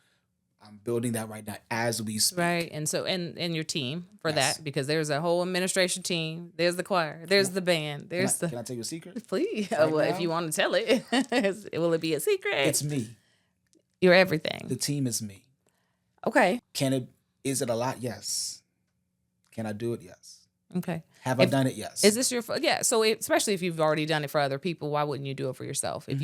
I'm building that right now as we speak. Right, and so and your team for that, because there's a whole administration team. There's the choir. There's the band. Can I tell you a secret? Please, if you want to tell it, will it be a secret? It's me. You're everything. The team is me. Okay. Is it a lot? Yes. Can I do it? Yes. Okay. Have I done it? Yes. Is this your So especially if you've already done it for other people, why wouldn't you do it for yourself? If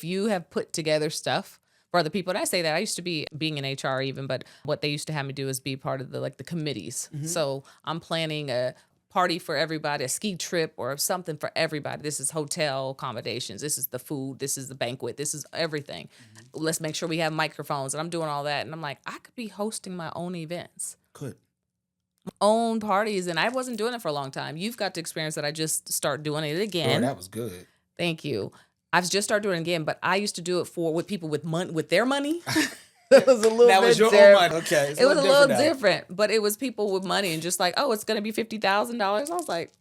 you have put together stuff for other people, and I say that I used to be being in HR even, but what they used to have me do is be part of the committees. Mm-hmm. So I'm planning a party for everybody, a ski trip or something for everybody. This is hotel accommodations. This is the food. This is the banquet. This is everything. Mm-hmm. Let's make sure we have microphones. And I'm doing all that. And I'm like, I could be hosting my own events. Could. Own parties. And I wasn't doing it for a long time. You've got to experience that. I just start doing it again. Oh, that was good. Thank you. I've just started doing it again, but I used to do it with people with money, with their money. It was a little that bit was your different. own money. Okay. It was a little different, but it was people with money and just like, oh, it's going to be $50,000. I was like,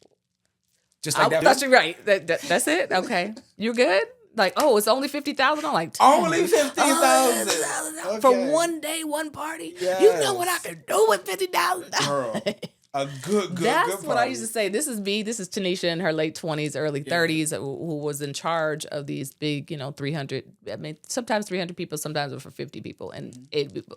just like that. That's right. That's it. Okay. You're good. Like, oh, it's only $50,000. I'm like, only $50,000 for one day, one party. Yes. You know what I could do with $50,000. Girl. A good That's good what I used to say. This is me. This is Tanisha in her late 20s, early 30s, who was in charge of these big, 300. I mean, sometimes 300 people, sometimes it was for 50 people. And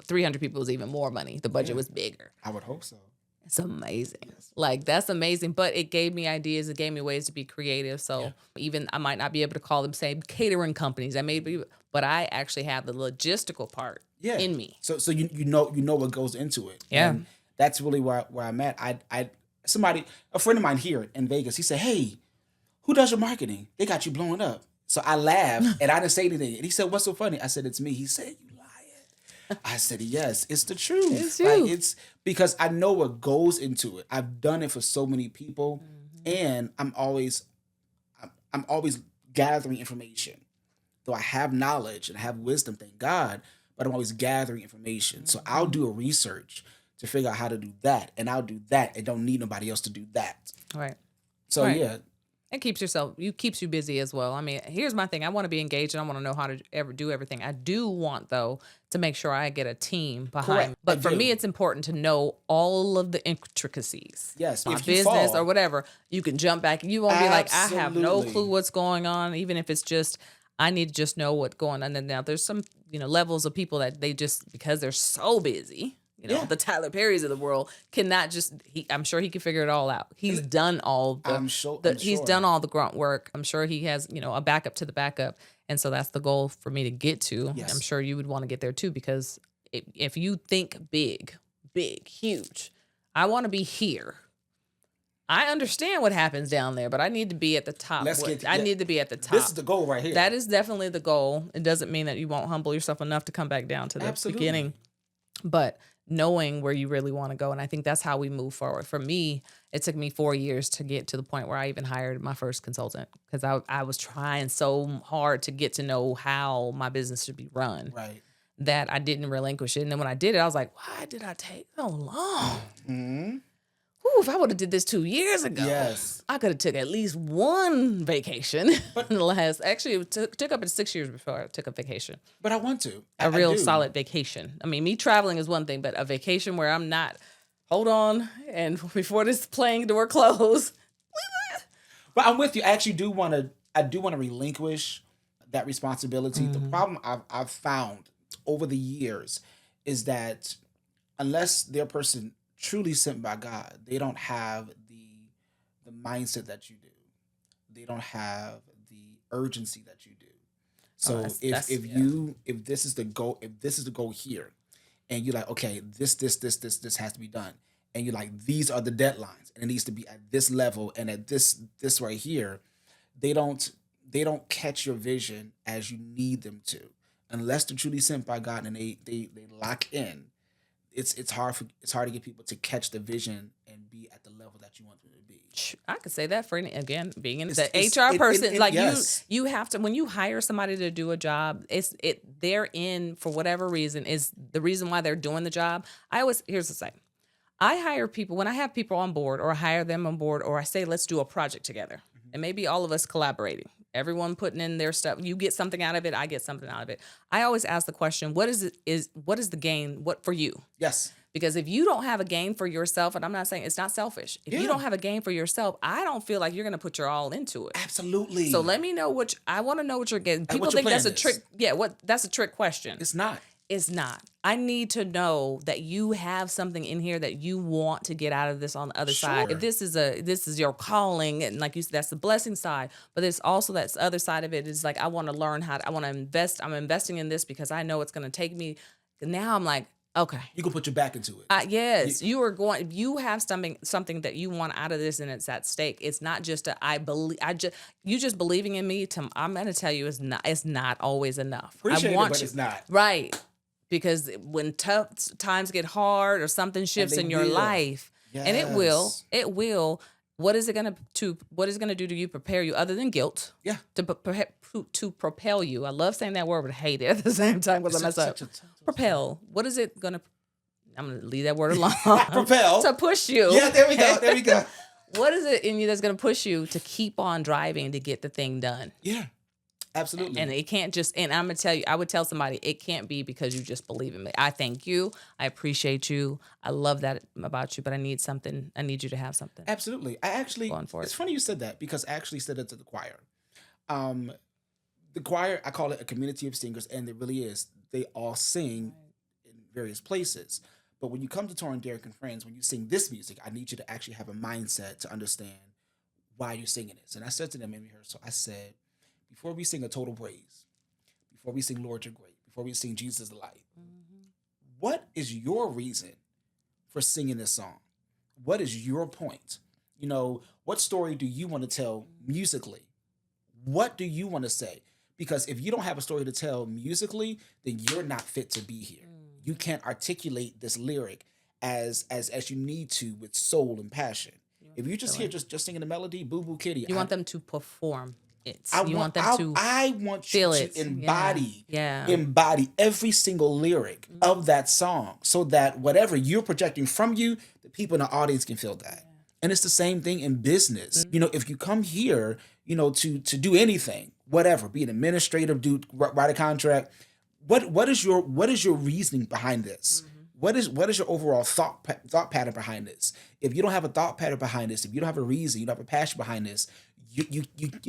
300 people was even more money. The budget was bigger. I would hope so. It's amazing. Yes. Like, that's amazing. But it gave me ideas. It gave me ways to be creative. So even I might not be able to call them, say, catering companies. But I actually have the logistical part in me. So you know what goes into it. Yeah. that's really where I'm at. A friend of mine here in Vegas, he said, "Hey, who does your marketing? They got you blowing up." So I laughed and I didn't say anything. And he said, "What's so funny?" I said, "It's me." He said, "You lying." I said, "Yes, it's the truth." It's Like you. it's because I know what goes into it. I've done it for so many people, and I'm always gathering information. Though I have knowledge and I have wisdom, thank God, but I'm always gathering information. So I'll do a research to figure out how to do that, and I'll do that and don't need nobody else to do that. Right. So Right. yeah, It keeps you busy as well. I mean, here's my thing. I want to be engaged and I want to know how to do everything. I do want though to make sure I get a team behind correct. me. But I for do. me, it's important to know all of the intricacies. Yes, My if you business fall. or whatever, you can jump back. You won't be like, I have no Absolutely. clue what's going on, even if it's just I need to just know what's going on. And now there's some, levels of people that they just because they're so busy. Yeah. The Tyler Perrys of the world cannot just. I'm sure he can figure it all out. He's done all the. I'm sure. He's done all the grunt work. I'm sure he has, a backup to the backup, and so that's the goal for me to get to. Yes. I'm sure you would want to get there too because if you think big, huge, I want to be here. I understand what happens down there, but I need to be at the top. I need to be at the top. This is the goal right here. That is definitely the goal. It doesn't mean that you won't humble yourself enough to come back down to the beginning, but knowing where you really want to go. And I think that's how we move forward. For me, it took me 4 years to get to the point where I even hired my first consultant because I was trying so hard to get to know how my business should be run. Right. That I didn't relinquish it. And then when I did it, I was like, why did I take so long? Mm-hmm. Ooh, if I would have did this 2 years ago, yes, I could have took at least one vacation. Actually, it took up to 6 years before I took a vacation. But I want to. A real solid vacation. I mean, me traveling is one thing, but a vacation where I'm not, hold on, and before this plane door closed. But I'm with you. I actually do want to relinquish that responsibility. The problem I've found over the years is that unless their person truly sent by God, they don't have the mindset that you do. They don't have the urgency that you do. So if this is the goal here, and you're like, okay, this has to be done, and you're like, these are the deadlines, and it needs to be at this level and at this right here, they don't catch your vision as you need them to, unless they're truly sent by God and they lock in. It's hard to get people to catch the vision and be at the level that you want them to be. I could say that for being in the HR person, yes. you have to, when you hire somebody to do a job, they're in for whatever reason is the reason why they're doing the job. Here's the thing. I hire people when I have people on board or I hire them on board or I say, let's do a project together and maybe all of us collaborating. Everyone putting in their stuff. You get something out of it. I get something out of it. I always ask the question, what is the gain? What for you? Yes. Because if you don't have a gain for yourself, and I'm not saying it's not selfish. If you don't have a gain for yourself, I don't feel like you're going to put your all into it. Absolutely. So let me know I want to know what you're getting. People think that's a trick. Yeah. That's a trick question. It's not. It's not. I need to know that you have something in here that you want to get out of this on the other side. If this is your calling, and like you said, that's the blessing side. But there's also that other side of it is like I want to learn I want to invest. I'm investing in this because I know it's going to take me. Now I'm like, okay, you can put your back into it. Yes, you are going. You have something that you want out of this, and it's at stake. It's not just you just believing in me. I'm going to tell you, it's not always enough. Appreciate it, but it's not right. Because when tough times get hard or something shifts in your life, and it will, what is it going to do to you, prepare you other than guilt? Yeah. To propel you. I love saying that word, but hate it at the same time because I mess up. Propel. What is it going to, I'm going to leave that word alone. Propel. To push you. Yeah, there we go. What is it in you that's going to push you to keep on driving to get the thing done? Yeah. Absolutely. And it can't just, and I'm going to tell you, I would tell somebody, it can't be because you just believe in me. I thank you. I appreciate you. I love that about you, but I need you to have something. Absolutely. It's funny you said that because I actually said it to the choir. The choir, I call it a community of singers, and it really is. They all sing in various places. But when you come to Torin Derek and Friends, when you sing this music, I need you to actually have a mindset to understand why you're singing this. And I said to them in rehearsal, I said, before we sing a total praise, before we sing Lord You're Great, before we sing Jesus the Light, what is your reason for singing this song? What is your point? You know, what story do you want to tell musically? What do you want to say? Because if you don't have a story to tell musically, then you're not fit to be here. You can't articulate this lyric as you need to with soul and passion. If you just hear just singing the melody, boo boo kitty. You want them to perform it. I You want them to I want you feel to it. embody Yeah. embody every single lyric of that song, so that whatever you're projecting from you, the people in the audience can feel that. And it's the same thing in business. You know, if you come here, you know, to do anything, whatever, be an administrative, write a contract. What is your reasoning behind this? What is your overall thought pattern behind this? If you don't have a thought pattern behind this, if you don't have a reason, you don't have a passion behind this, you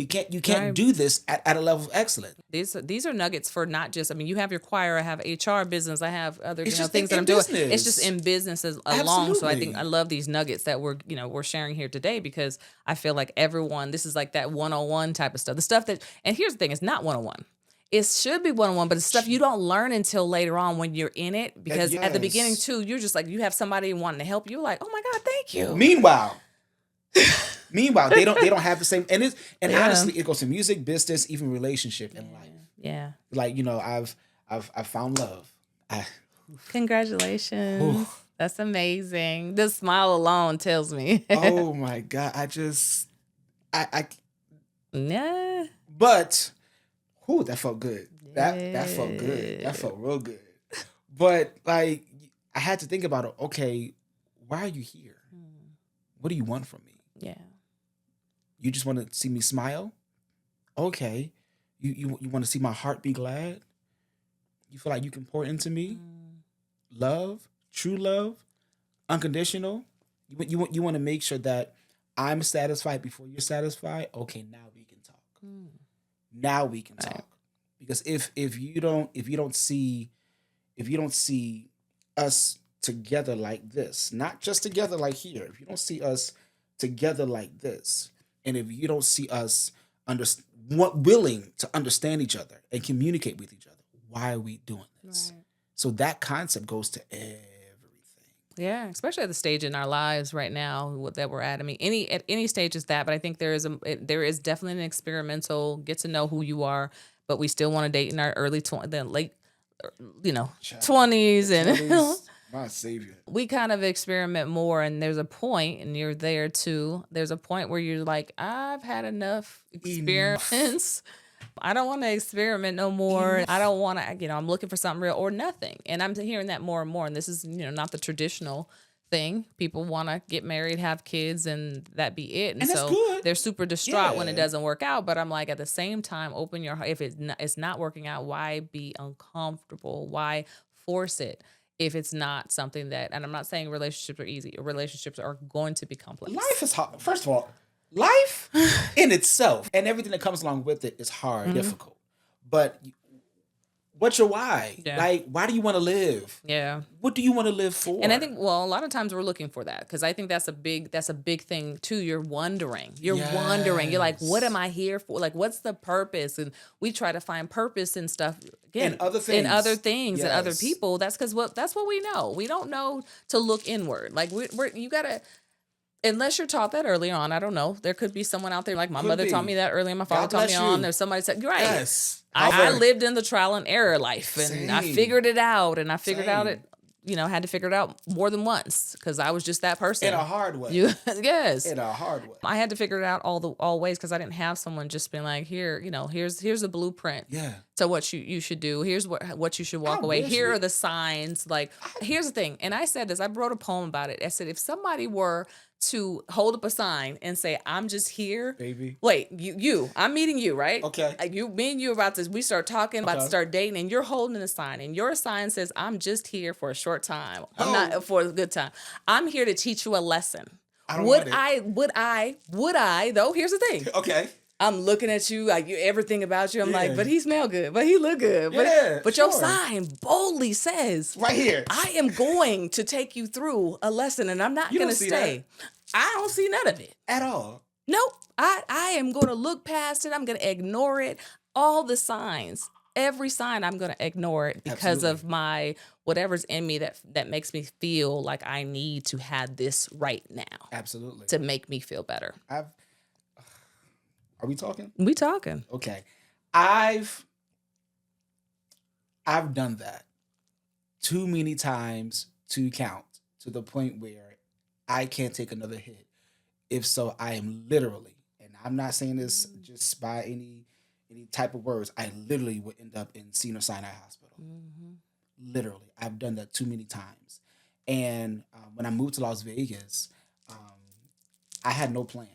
can't Right. do this at a level of excellence. These are nuggets for not just, I mean, you have your choir, I have HR business, I have other It's just things in that I'm doing. business. It's just in businesses alone. So I think Absolutely. I love these nuggets that we're sharing here today, because I feel like everyone, this is like that 101 type of stuff. The stuff that, and here's the thing, it's not 101. It should be 101, but it's stuff you don't learn until later on when you're in it. Because at the beginning Yes. too, you're just like, you have somebody wanting to help you, like, oh my God, thank you. Meanwhile, they don't have the same, and Yeah. honestly, it goes to music, business, even relationship and life. Yeah. Like, you know, I've found love. Congratulations. That's amazing. The smile alone tells me. Oh my God, I Yeah. but that felt good. That felt good. That felt real good. But like, I had to think about it. Okay, why are you here? What do you want from me? Yeah. You just want to see me smile? Okay. You want to see my heart be glad? You feel like you can pour into me? Love, true love, unconditional. You want to make sure that I'm satisfied before you're satisfied. Okay, now we can talk. Now we can talk. Because if you don't see us together like this, not just together like here, if you don't see us together like this, and if you don't see us willing to understand each other and communicate with each other, why are we doing this? Right. So that concept goes to everything. Yeah, especially at the stage in our lives right now that we're at. I mean, at any stage is that, but I think there is definitely an experimental get to know who you are, but we still want to date in our early late, Child. 20s, and 20s, my savior. we kind of experiment more. And there's a point, and you're there too. There's a point where you're like, I've had enough experience. I don't want to experiment no more. I don't want to, I'm looking for something real or nothing. And I'm hearing that more and more. And this is, not the traditional thing. People want to get married, have kids, and that be it. And that's so good. they're super distraught when it Yeah. doesn't work out. But I'm like, at the same time, open your heart. If it's not working out, why be uncomfortable? Why force it? If it's not something that, and I'm not saying relationships are easy. Relationships are going to be complex. Life is hard. First of all, life in itself and everything that comes along with it is hard, difficult. But what's your why? Yeah. Like, why do you want to live? Yeah. What do you want to live for? And I think, well, a lot of times we're looking for that, because I think that's a big thing too. You're wondering. You're like, what am I here for? Like, what's the purpose? And we try to find purpose in stuff again, In other in other things. things, and other Yes. people. That's because that's what we know. We don't know to look inward. Like you gotta. Unless you're taught that early on, I don't know. There could be someone out there, like my Could mother be. taught me that early, and my father God taught me bless on. you. There's somebody said, you're right. Yes. I However, lived in the trial and error life, and I Same. figured it out, and I figured out Same. it. Had to figure it out more than once, because I was just that person. in a hard way. Yes. In a hard way. I had to figure it out all ways, because I didn't have someone just being like, here's a blueprint. Yeah. So what you should do. Here's what you should walk away. wish Here we- are the signs. Like, here's the thing. And I said this. I wrote a poem about it. I said, if somebody were to hold up a sign and say, I'm just here. Baby. Wait, I'm meeting you, right? Okay. Me and you about this. We start talking about to Okay. start dating, and you're holding a sign, and your sign says, I'm just here for a short time. I'm Oh. not for a good time. I'm here to teach you a lesson. I don't Would want it. would I, though, here's the thing. Okay. I'm looking at you, like everything about you. I'm Yeah. like, but he smell good, but he look good. Yeah, but your sure. sign boldly says, Right here. I am going to take you through a lesson, and I'm not You going don't to see stay. I don't see none of it. At all. Nope. I am going to look past it. I'm going to ignore it. All the signs every sign, I'm going to ignore it because of my whatever's in me that makes me feel like I need to have this right now. Absolutely. To make me feel better. Are we talking? We talking. Okay. I've done that too many times to count, to the point where I can't take another hit. If so, I am literally, and I'm not saying this just by any type of words, I literally would end up in Cedar-Sinai Hospital. Literally. I've done that too many times. And when I moved to Las Vegas, I had no plan,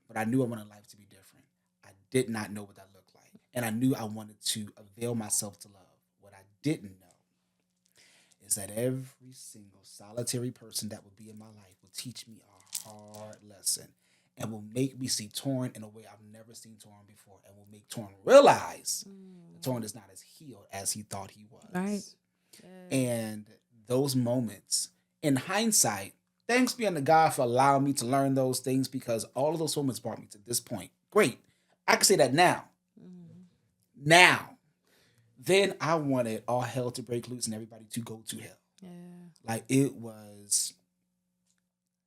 but I knew I wanted life to be different. I did not know what that looked like. And I knew I wanted to avail myself to love. What I didn't know is that every single solitary person that would be in my life would teach me a hard lesson and will make me see Torin in a way I've never seen Torin before, and will make Torin realize that Torin is not as healed as he thought he was. Right. Yeah. And those moments, in hindsight, thanks be unto God for allowing me to learn those things, because all of those moments brought me to this point. Great. I can say that now. Now. Then I wanted all hell to break loose and everybody to go to hell. Yeah. Like, it was...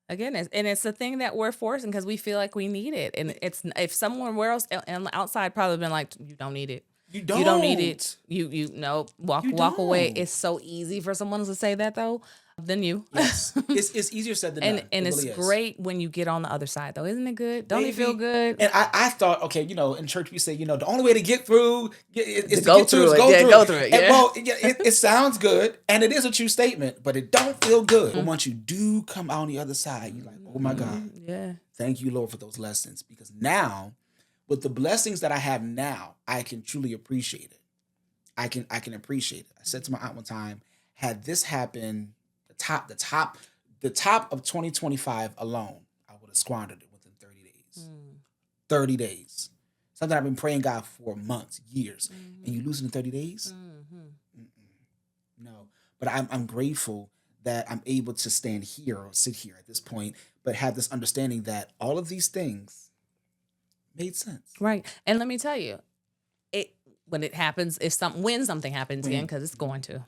Again, it's the thing that we're forcing because we feel like we need it. And it's, if someone else on the outside probably been like, you don't need it. You don't. You don't need it. No, walk away. It's so easy for someone to say that though, than you. Yes. It's easier said than done. And it's really great when you get on the other side though. Isn't it good? Don't it feel good? And I thought, okay, in church we say, the only way to get through is to go get through it. Go through it. Yeah. And, well, it sounds good, and it is a true statement, but it don't feel good. But once you do come out on the other side, you're like, oh my God. Yeah. Thank you, Lord, for those lessons. Because now, with the blessings that I have now, I can truly appreciate it. I can appreciate it. I said to my aunt one time, had this happened, the top of 2025 alone, I would have squandered it within 30 days. 30 days. Something I've been praying God for months, years. And you lose it in 30 days? No. But I'm grateful that I'm able to stand here or sit here at this point, but have this understanding that all of these things made sense. Right. And let me tell you, when it happens, when something happens again, because it's going to,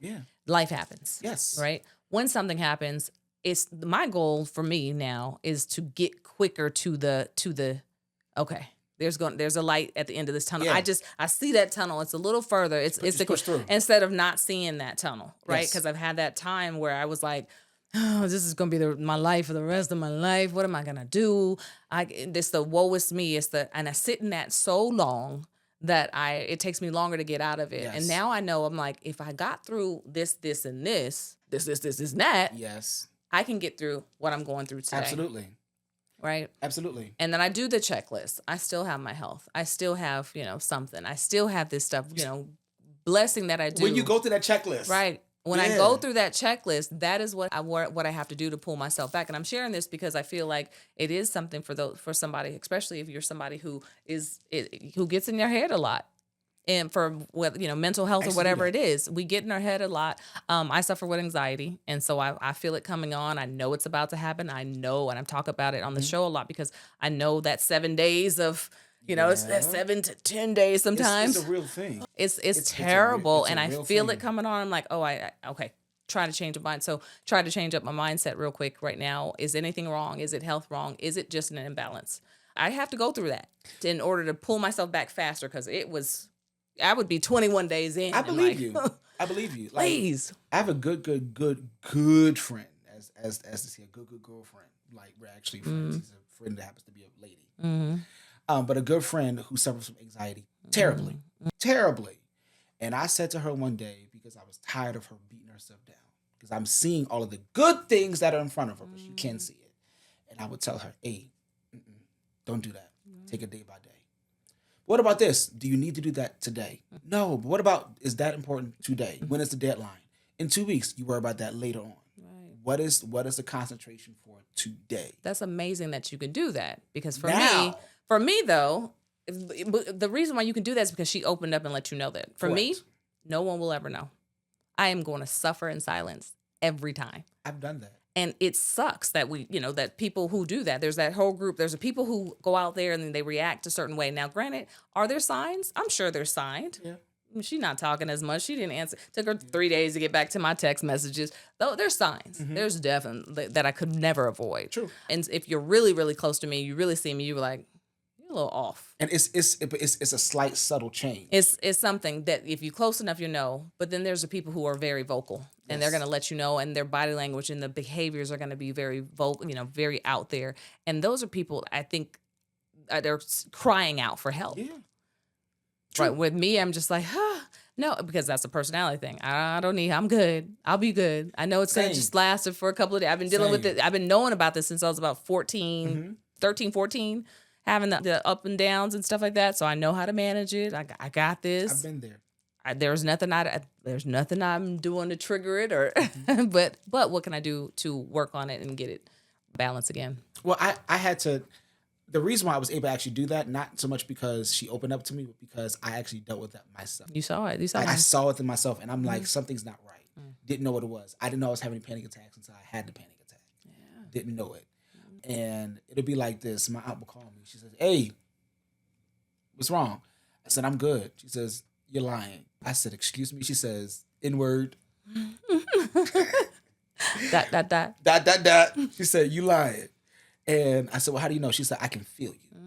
life happens. Yes. Right. When something happens, it's my goal for me now is to get quicker to the, okay, there's a light at the end of this tunnel. Yeah. I see that tunnel. It's a little further. It's push through. Instead of not seeing that tunnel. Right. Yes. Because I've had that time where I was like, oh, this is going to be my life for the rest of my life. What am I going to do? This the woe is me. And I sit in that so long that it takes me longer to get out of it. Yes. And now I know, I'm like, if I got through this, and this, and that, yes, I can get through what I'm going through today. Absolutely. Right? Absolutely. And then I do the checklist. I still have my health. I still have, something. I still have this stuff, blessing that I do. When you go through that checklist. Right. When I go through that checklist, that is what I have to do to pull myself back. And I'm sharing this because I feel like it is something for somebody, especially if you're somebody who gets in your head a lot. And for mental health or whatever it is, we get in our head a lot. I suffer with anxiety, and so I feel it coming on. I know it's about to happen. I know, and I talk about it on the show a lot because I know that 7 days of. It's that 7 to 10 days sometimes. It's a real thing. It's terrible, and I feel it coming on. I'm like, oh, okay. Try to change my mind. So try to change up my mindset real quick right now. Is anything wrong? Is it health wrong? Is it just an imbalance? I have to go through that in order to pull myself back faster because I would be 21 days in. I believe you. I believe you. Like, please. I have a good friend, as to say, a good girlfriend. Like, we're actually friends. He's a friend that happens to be a lady. Mm-hmm. But a good friend who suffers from anxiety terribly. And I said to her one day, because I was tired of her beating herself down, because I'm seeing all of the good things that are in front of her, but she can't see it. And I would tell her, hey, don't do that. Take it day by day. What about this? Do you need to do that today? No, but what about, is that important today? When is the deadline? In 2 weeks, you worry about that later on. Right. What is the concentration for today? That's amazing that you can do that, because for me though, the reason why you can do that is because she opened up and let you know that. For me, no one will ever know. I am going to suffer in silence every time. I've done that. And it sucks that that people who do that, there's that whole group, there's the people who go out there and then they react a certain way. Now, granted, are there signs? I'm sure there's signs. Yeah. she's not talking as much. She didn't answer. Took her 3 days to get back to my text messages. Though there's signs. There's definitely that I could never avoid. True. And if you're really, really close to me, you really see me, you were like, you're a little off. And it's a slight subtle change. It's something that if you're close enough, you know. But then there's the people who are very vocal, and they're going to let you know, and their body language and the behaviors are going to be very vocal, very out there. And those are people I think they're crying out for help. Yeah. Right. With me, I'm just like, no, because that's a personality thing. I don't need, I'm good. I'll be good. I know it's going to just last for a couple of days. I've been dealing with it. I've been knowing about this since I was about 13, 14, having the up and downs and stuff like that. So I know how to manage it. I got this. I've been there. There's nothing I'm doing to trigger it or, but what can I do to work on it and get it balanced again? Well, I had to. The reason why I was able to actually do that, not so much because she opened up to me, but because I actually dealt with that myself. You saw it. I saw it in myself, and I'm like, something's not right. Didn't know what it was. I didn't know I was having panic attacks until I had the panic attack. Yeah. Didn't know it. And it'll be like this. My aunt will call me. She says, "Hey, what's wrong?" I said, "I'm good." She says, "You're lying." I said, "Excuse me." She says, "N-word." Dot. She said, "You lying." And I said, "Well, how do you know?" She said, "I can feel you."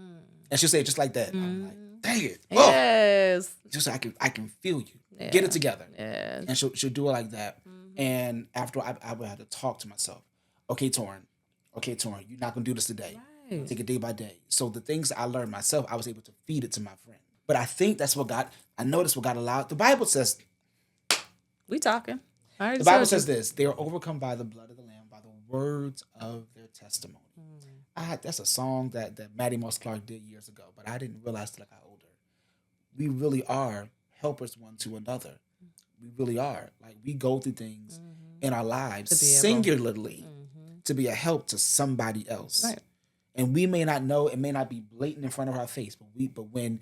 And she'll say it just like that. I'm like, "Dang it." Yes. She said, I can feel you. Yeah. Get it together. Yes. And she'll do it like that. And after I would have to talk to myself. Okay, Torin, you're not going to do this today. Right. Take it day by day. So the things I learned myself, I was able to feed it to my friend. But I think that's what I noticed what God allowed. The Bible says. We talking. The Bible says this. They are overcome by the blood of the Lamb, by the words of their testimony. That's a song that Maddie Moss Clark did years ago, but I didn't realize till I got older. We really are helpers one to another. We really are. Like, we go through things in our lives singularly to be a help to somebody else. Right. And we may not know, it may not be blatant in front of our face, but when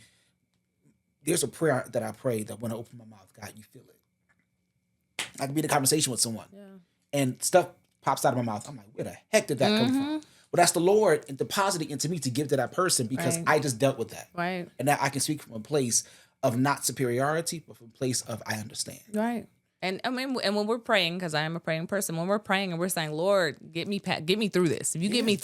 there's a prayer that I pray that when I open my mouth, God, you feel it. I can be in a conversation with someone and stuff pops out of my mouth. I'm like, where the heck did that come from? But that's the Lord depositing into me to give to that person because I just dealt with that. Right. And now I can speak from a place of not superiority, but from a place of I understand. Right. And I mean, and when we're praying, because I am a praying person, when we're praying and we're saying, Lord, get me through this. If you get me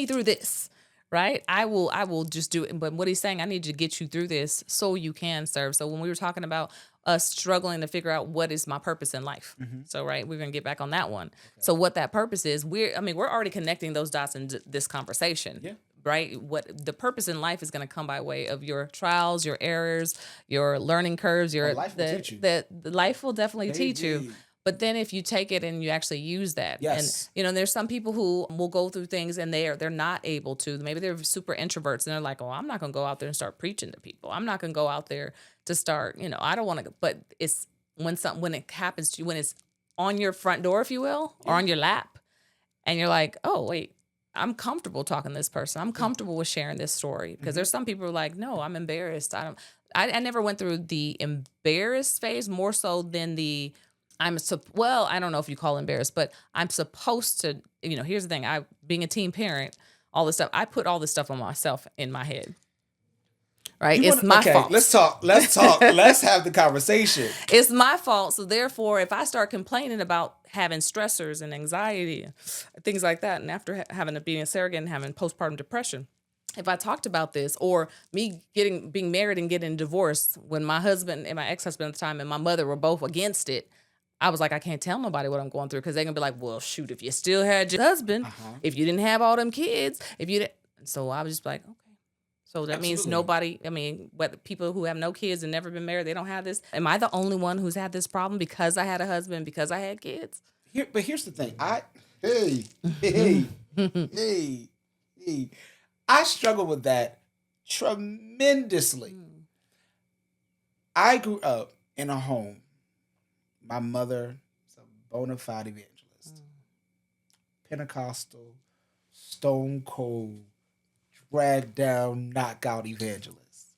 through this, right, I will just do it. But what he's saying, I need to get you through this so you can serve. So when we were talking about us struggling to figure out what is my purpose in life. So, right, we're going to get back on that one. Okay. So what that purpose is, we're already connecting those dots in this conversation. Yeah. Right? What the purpose in life is going to come by way of your trials, your errors, your learning curves, life will teach you. The life will definitely teach you. But then if you take it and you actually use that, and there's some people who will go through things and they're not able to. Maybe they're super introverts and they're like, "Oh, I'm not going to go out there and start preaching to people. I'm not going to go out there to start, I don't want to." But it's when it happens to you, when it's on your front door, if you will, or on your lap, and you're like, "Oh, wait, I'm comfortable talking to this person. I'm comfortable with sharing this story." Because there's some people who are like, "No, I'm embarrassed. I never went through the embarrassed phase, more so than the." I don't know if you call it embarrassed, but I'm supposed to, here's the thing. Being a teen parent, all this stuff, I put all this stuff on myself in my head. Right? It's my fault. Let's talk. Let's have the conversation. It's my fault. So therefore, if I start complaining about having stressors and anxiety, things like that, and after being a surrogate and having postpartum depression, if I talked about this, or me being married and getting divorced when my husband and my ex-husband at the time and my mother were both against it, I was like, I can't tell nobody what I'm going through because they're going to be like, well, shoot, if you still had your husband, if you didn't have all them kids, so I was just like, okay. So that means nobody, whether people who have no kids and never been married, they don't have this. Am I the only one who's had this problem because I had a husband, because I had kids? But here's the thing. I struggle with that tremendously. I grew up in a home. My mother is a bona fide evangelist. Pentecostal, stone cold, drag down, knockout evangelist.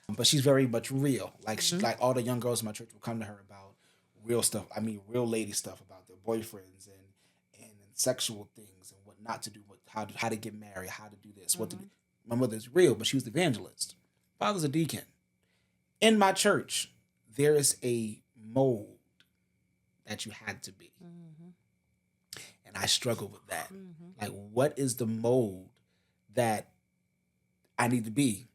But she's very much real. Like like all the young girls in my church will come to her about real stuff. Real lady stuff about their boyfriends and sexual things and what not to do, how to get married, how to do this, what to do. My mother's real, but she was the evangelist. Father's a deacon. In my church, there is a mold that you had to be. And I struggle with that. Like, what is the mold that I need to be?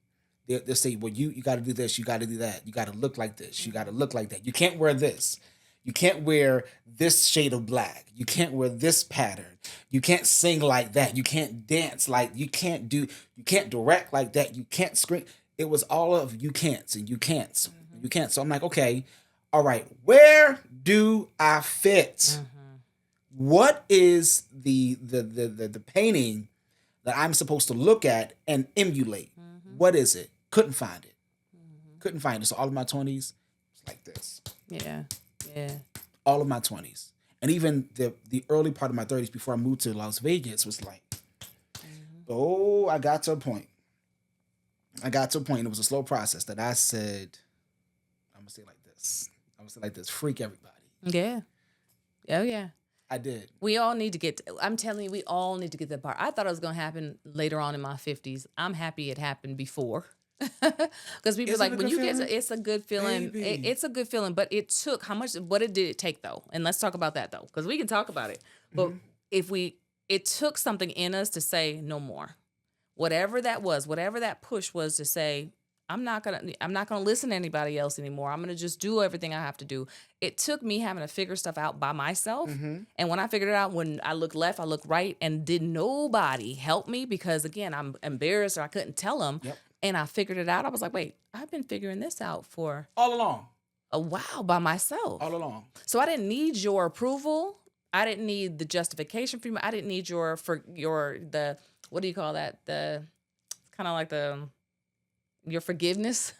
They'll say, well, you got to do this, you got to do that, you got to look like this, you got to look like that. You can't wear this. You can't wear this shade of black. You can't wear this pattern. You can't sing like that. You can't dance like, you can't direct like that. You can't scream. It was all of you can'ts and you can'ts. You can't. So I'm like, okay, all right, where do I fit? What is the painting that I'm supposed to look at and emulate? What is it? Couldn't find it. Couldn't find it. So all of my 20s, it's like this. Yeah. All of my 20s. And even the early part of my 30s before I moved to Las Vegas was like, I got to a point. It was a slow process that I said, I'm going to say it like this. Freak everybody. Yeah. Oh, yeah. I did. We all need to get, I'm telling you, we all need to get that part. I thought it was going to happen later on in my 50s. I'm happy it happened before. Because people like, when you get, it's a good feeling. It's a good feeling, but it took, what did it take though? And let's talk about that though, because we can talk about it. But it took something in us to say no more. Whatever that was, whatever that push was to say, I'm not gonna listen to anybody else anymore. I'm gonna just do everything I have to do. It took me having to figure stuff out by myself. And when I figured it out, when I looked left, I looked right, and did nobody help me because again, I'm embarrassed or I couldn't tell them. Yep. And I figured it out. I was like, wait, I've been figuring this out for all along, a while by myself. All along. So I didn't need your approval. I didn't need the justification from you. I didn't need your what do you call that? Kind of like your forgiveness.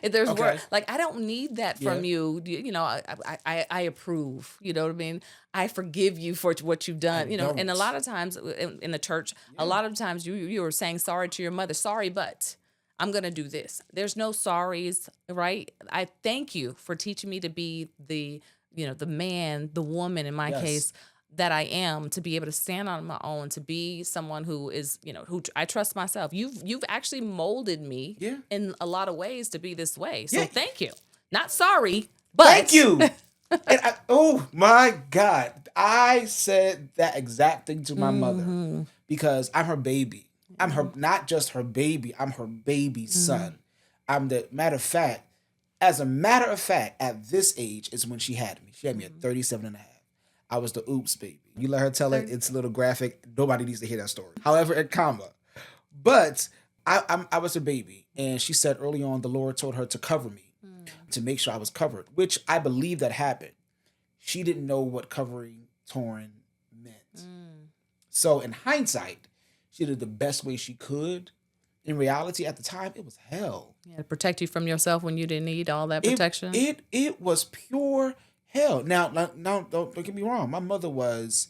If there's word, like I don't need that from you. You know, I approve. You know what I mean? I forgive you for what you've done. You know, and a lot of times in the church, a lot of times you were saying sorry to your mother. Sorry, but I'm gonna do this. There's no sorries, right? I thank you for teaching me to be the man, the woman in my case that I am, to be able to stand on my own, to be someone who is, who I trust myself. You've actually molded me in a lot of ways to be this way. So thank you. Not sorry, but thank you. And oh my God, I said that exact thing to my mother because I'm her baby. I'm her, not just her baby. I'm her baby son. I'm the matter of fact. As a matter of fact, at this age is when she had me. She had me at 37 and a half. I was the oops baby. You let her tell it. It's a little graphic. Nobody needs to hear that story. However, at comma. But I was her baby. And she said early on, the Lord told her to cover me, to make sure I was covered, which I believe that happened. She didn't know what covering Torin meant. So in hindsight, she did the best way she could. In reality, at the time, it was hell. Yeah, to protect you from yourself when you didn't need all that protection. It was pure hell. Now, don't get me wrong. My mother was,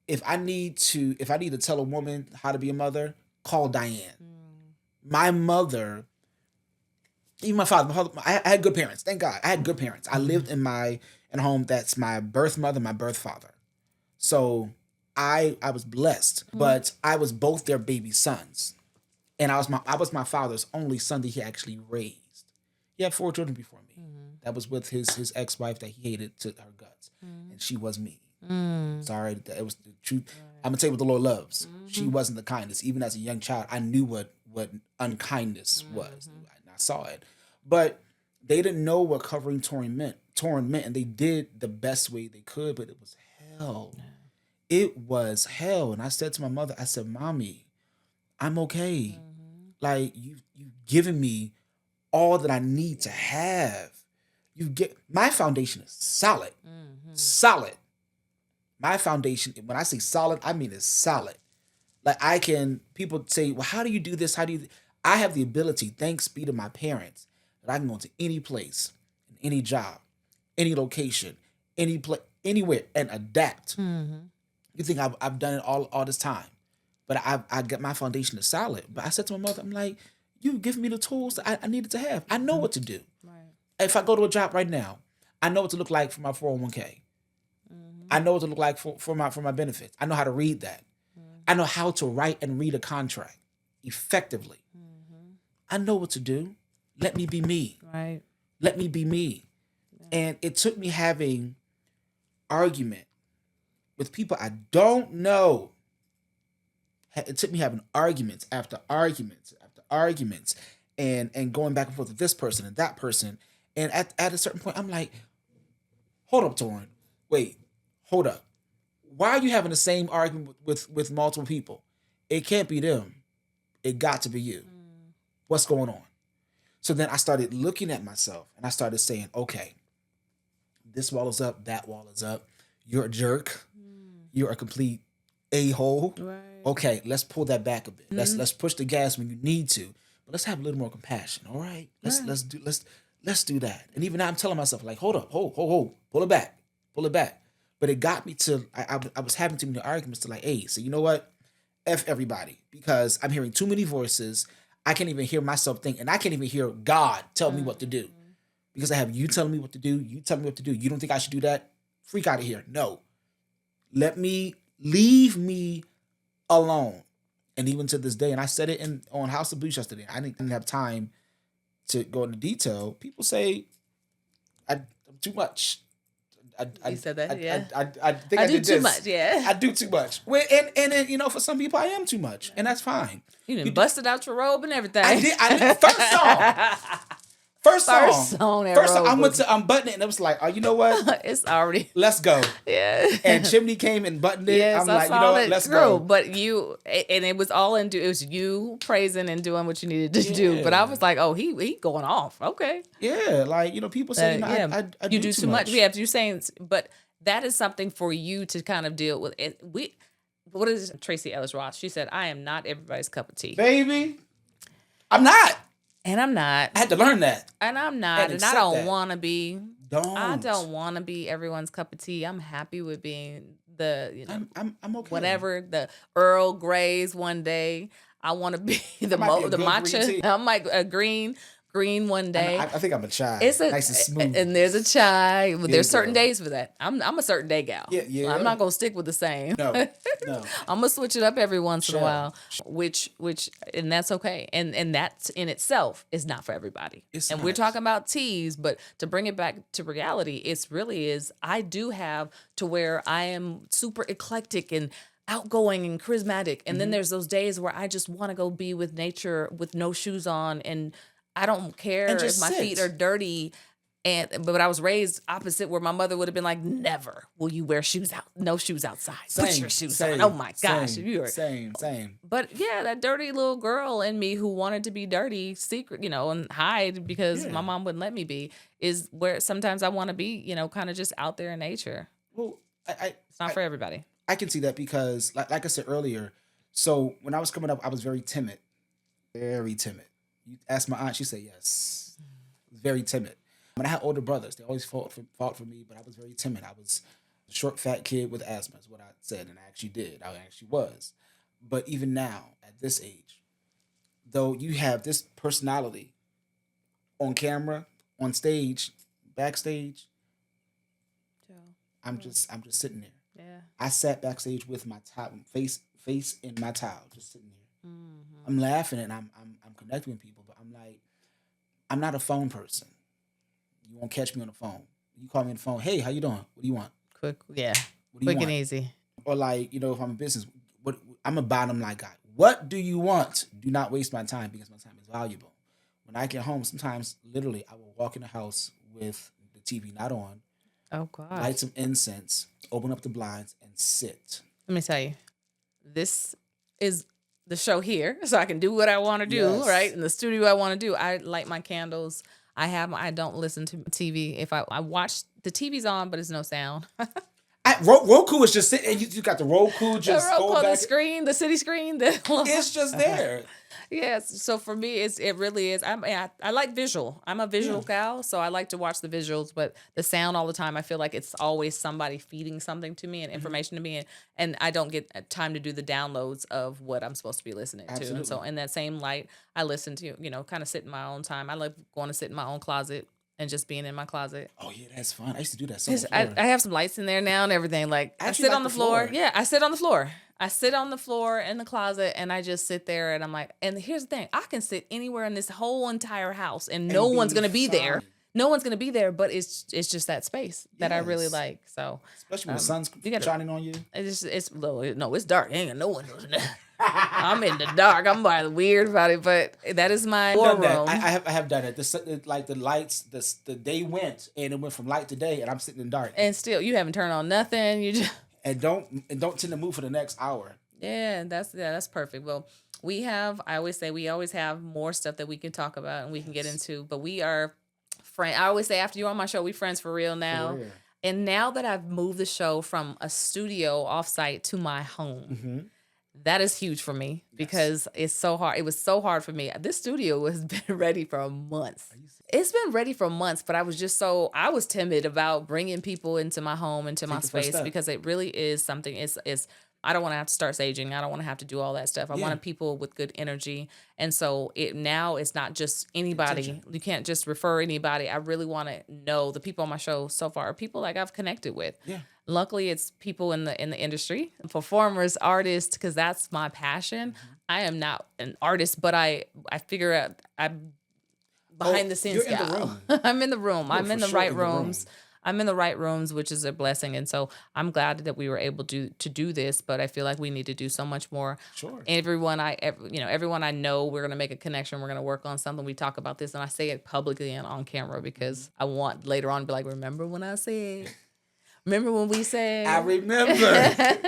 if I need to tell a woman how to be a mother, call Diane. My mother, even my father, I had good parents. Thank God, I had good parents. I lived in a home that's my birth mother, my birth father. So I was blessed, but I was both their baby sons. And I was my father's only son that he actually raised. He had 4 children before me. That was with his ex-wife that he hated to her guts. And she was me. Sorry, that it was the truth. I'm gonna tell you what the Lord loves. She wasn't the kindest. Even as a young child, I knew what unkindness was. I saw it. But they didn't know what covering Torin meant, and they did the best way they could, but it was hell. It was hell. And I said to my mother, I said, Mommy, I'm okay. Like you've given me all that I need to have. My foundation is solid. Solid. My foundation, when I say solid, I mean it's solid. Like people say, well, how do you do this? I have the ability, thanks be to my parents, that I can go into any place, any job, any location, anywhere, and adapt. You think I've done it all this time. But I get my foundation is solid. But I said to my mother, I'm like, you've given me the tools that I needed to have. I know what to do. Right. If I go to a job right now, I know what to look like for my 401k. I know what to look like for my benefits. I know how to read that. I know how to write and read a contract effectively. I know what to do. Let me be me. Right. Let me be me. And it took me having argument with people I don't know. It took me having arguments after arguments after arguments, and going back and forth with this person and that person. And at a certain point, I'm like, hold up, Torin. Wait, hold up. Why are you having the same argument with multiple people? It can't be them. It got to be you. What's going on? So then I started looking at myself and I started saying, okay, this wall is up, that wall is up. You're a jerk. You're a complete a-hole. Right. Okay, let's pull that back a bit. Let's push the gas when you need to, but let's have a little more compassion. All right, let's do that. And even now I'm telling myself, like, hold up, hold, pull it back. But it got me to I was having too many arguments to like, hey, so you know what? F everybody, because I'm hearing too many voices. I can't even hear myself think, and I can't even hear God tell me what to do. Because I have you telling me what to do, you telling me what to do. You don't think I should do that? Freak out of here. No. Leave me alone. And even to this day, and I said it on House of Blues yesterday, I didn't have time to go into detail. People say I'm too much. You said that, yeah. I think I do did too this. much, yeah. I do too much. Well, and you know, for some people, I am too much, and that's fine. You done busted out your robe and everything. I did. First song. I went to unbutton it, and it was like, oh, you know what? It's already. Let's go. Yeah. And Chimney came and buttoned it. Yes, I'm like, you know what? Let's go. But it was all it was you praising and doing what you needed to do. But I was like, oh, he going off. Okay. Yeah, like, you know, people say, you know, I you do too much. Yeah, you're saying, but that is something for you to kind of deal with. What is Tracy Ellis Ross? She said, I am not everybody's cup of tea. Baby, I'm not. And I'm not. I had to learn that. And I'm not. And I don't want to be. I don't want to be everyone's cup of tea. I'm happy with being the, you know, I'm okay. Whatever, the Earl Greys one day. I want to be the matcha. I'm like a green one day. I think I'm a chai. It's nice and smooth. And there's a chai. There's certain days for that. I'm a certain day gal. Yeah. I'm not gonna stick with the same. No. I'm gonna switch it up every once in a while. Which and that's okay. And that in itself is not for everybody. And we're talking about teas, but to bring it back to reality, it's really is. I do have to where I am super eclectic and outgoing and charismatic. And then there's those days where I just want to go be with nature with no shoes on, and I don't care if my feet are dirty. But I was raised opposite, where my mother would have been like, never will you wear no shoes outside. Put your shoes on. Oh my gosh. Same. But yeah, that dirty little girl in me who wanted to be dirty, secret, you know, and hide because my mom wouldn't let me be, is where sometimes I want to be, you know, kind of just out there in nature. Well, it's not for everybody. I can see that because, like I said earlier, so when I was coming up, I was very timid. Very timid. You ask my aunt, she said yes. Very timid. When I had older brothers, they always fought for me, but I was very timid. I was a short, fat kid with asthma, is what I said, and I actually did. I actually was. But even now, at this age, though you have this personality on camera, on stage, backstage, I'm just sitting there. Yeah. I sat backstage with my face in my towel, just sitting there. I'm laughing and I'm connecting with people, but I'm like, I'm not a phone person. You won't catch me on the phone. You call me on the phone, hey, how you doing? What do you want? Quick, yeah. What do you want? And easy. Or like, you know, if I'm in business, I'm a bottom line guy. What do you want? Do not waste my time because my time is valuable. When I get home, sometimes literally I will walk in the house with the TV not on. Oh God. Light some incense, open up the blinds, and sit. Let me tell you, this is the show here, so I can do what I want to do, right? In the studio I want to do. I light my candles. I don't listen to TV. If I watch, the TV's on, but it's no sound. Roku is just sitting, and you got the Roku just the Roku, the screen, the city screen. It's just there. Yes. So for me, it really is. I like visual. I'm a visual gal, so I like to watch the visuals. But the sound all the time, I feel like it's always somebody feeding something to me and information to me, and I don't get time to do the downloads of what I'm supposed to be listening to. And so in that same light, I listen to, you know, kind of sit in my own time. I like going to sit in my own closet and just being in my closet. Oh yeah, that's fun. I used to do that. I have some lights in there now and everything. Like I sit on the floor. Yeah, I sit on the floor. I sit on the floor in the closet and I just sit there and I'm like, and here's the thing, I can sit anywhere in this whole entire house and no one's going to be there. no one's gonna be there, but it's just that space that I really Yes. like. So Especially when the sun's you gotta- shining on you. it's no, it's dark. Ain't got no one knows that. I'm in the dark. I'm probably weird about it, but that is my war Done that. room. I have done it. Like the lights, the day went and it went from light to day, and I'm sitting in dark. And still, you haven't turned on nothing. You just And don't tend to move for the next hour. that's perfect. Well, I always say we always have more stuff that we can talk about and we can get into. But we are friends. I always say after you're on my show, we friends for real now. For real. And now that I've moved the show from a studio offsite to my home. Mm-hmm. That is huge for me because it's so hard. It was so hard for me. This studio has been ready for months. It's been ready for months, but I was timid about bringing people into my home, into my space, because it really is something. It's I don't want to have to start staging. I don't want to have to do all that stuff. I wanted people with good energy. And so now it's not just anybody. Attention. You can't just refer anybody. I really want to know the people on my show so far are people like I've connected with. Yeah. Luckily, it's people in the industry, performers, artists, because that's my passion. Mm-hmm. I am not an artist, but I figure out I'm behind the scenes you're in the gal. room. I'm in the room. I'm in the sure right in the room. rooms. I'm in the right rooms, which is a blessing. And so I'm glad that we were able to do this, but I feel like we need to do so much more. Sure. Everyone I know, we're going to make a connection. We're going to work on something. We talk about this, and I say it publicly and on camera because I want later on to be like, remember when I said... Remember when we said... I remember.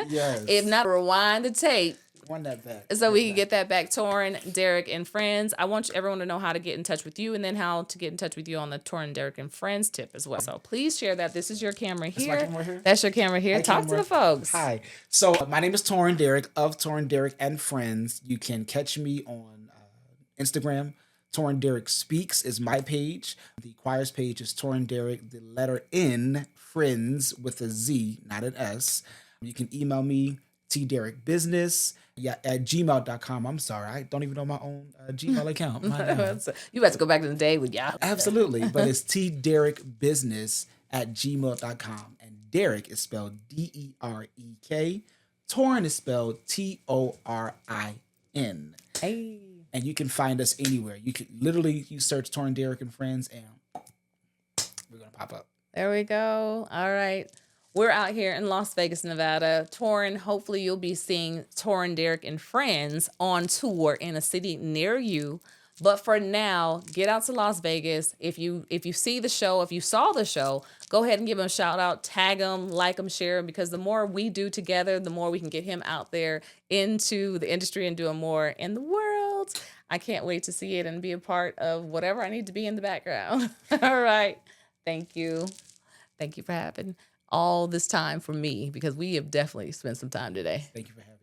Yes. If not, rewind the tape. Run that back. So we can get that back. Torin, Derek, and Friends. I want everyone to know how to get in touch with you and then how to get in touch with you on the Torin, Derek, and Friends tip as well. So please share that. This is your camera here. That's my camera here? That's your camera here. Hi, Talk camera. to the folks. Hi. So my name is Torin Derek of Torin Derek and Friends. You can catch me on Instagram. Torin Derek Speaks is my page. The choir's page is Torin Derek, the letter N, Friends with a Z, not an S. You can email me, tderekbusiness at gmail.com. I'm sorry, I don't even know my own Gmail account. You have to go back to the day with y'all. Absolutely, but it's tderekbusiness at gmail.com. And Derek is spelled Derek. Torin is spelled Torin. Hey. And you can find us anywhere. You can literally, you search Torin Derek and Friends and we're going to pop up. There we go. All right. We're out here in Las Vegas, Nevada. Torin, hopefully you'll be seeing Torin, Derek, and Friends on tour in a city near you. But for now, get out to Las Vegas. If you see the show, if you saw the show, go ahead and give him a shout out, tag him, like him, share him, because the more we do together, the more we can get him out there into the industry and doing more in the world. I can't wait to see it and be a part of whatever I need to be in the background. All right. Thank you. Thank you for having all this time for me, because we have definitely spent some time today. Thank you for having me.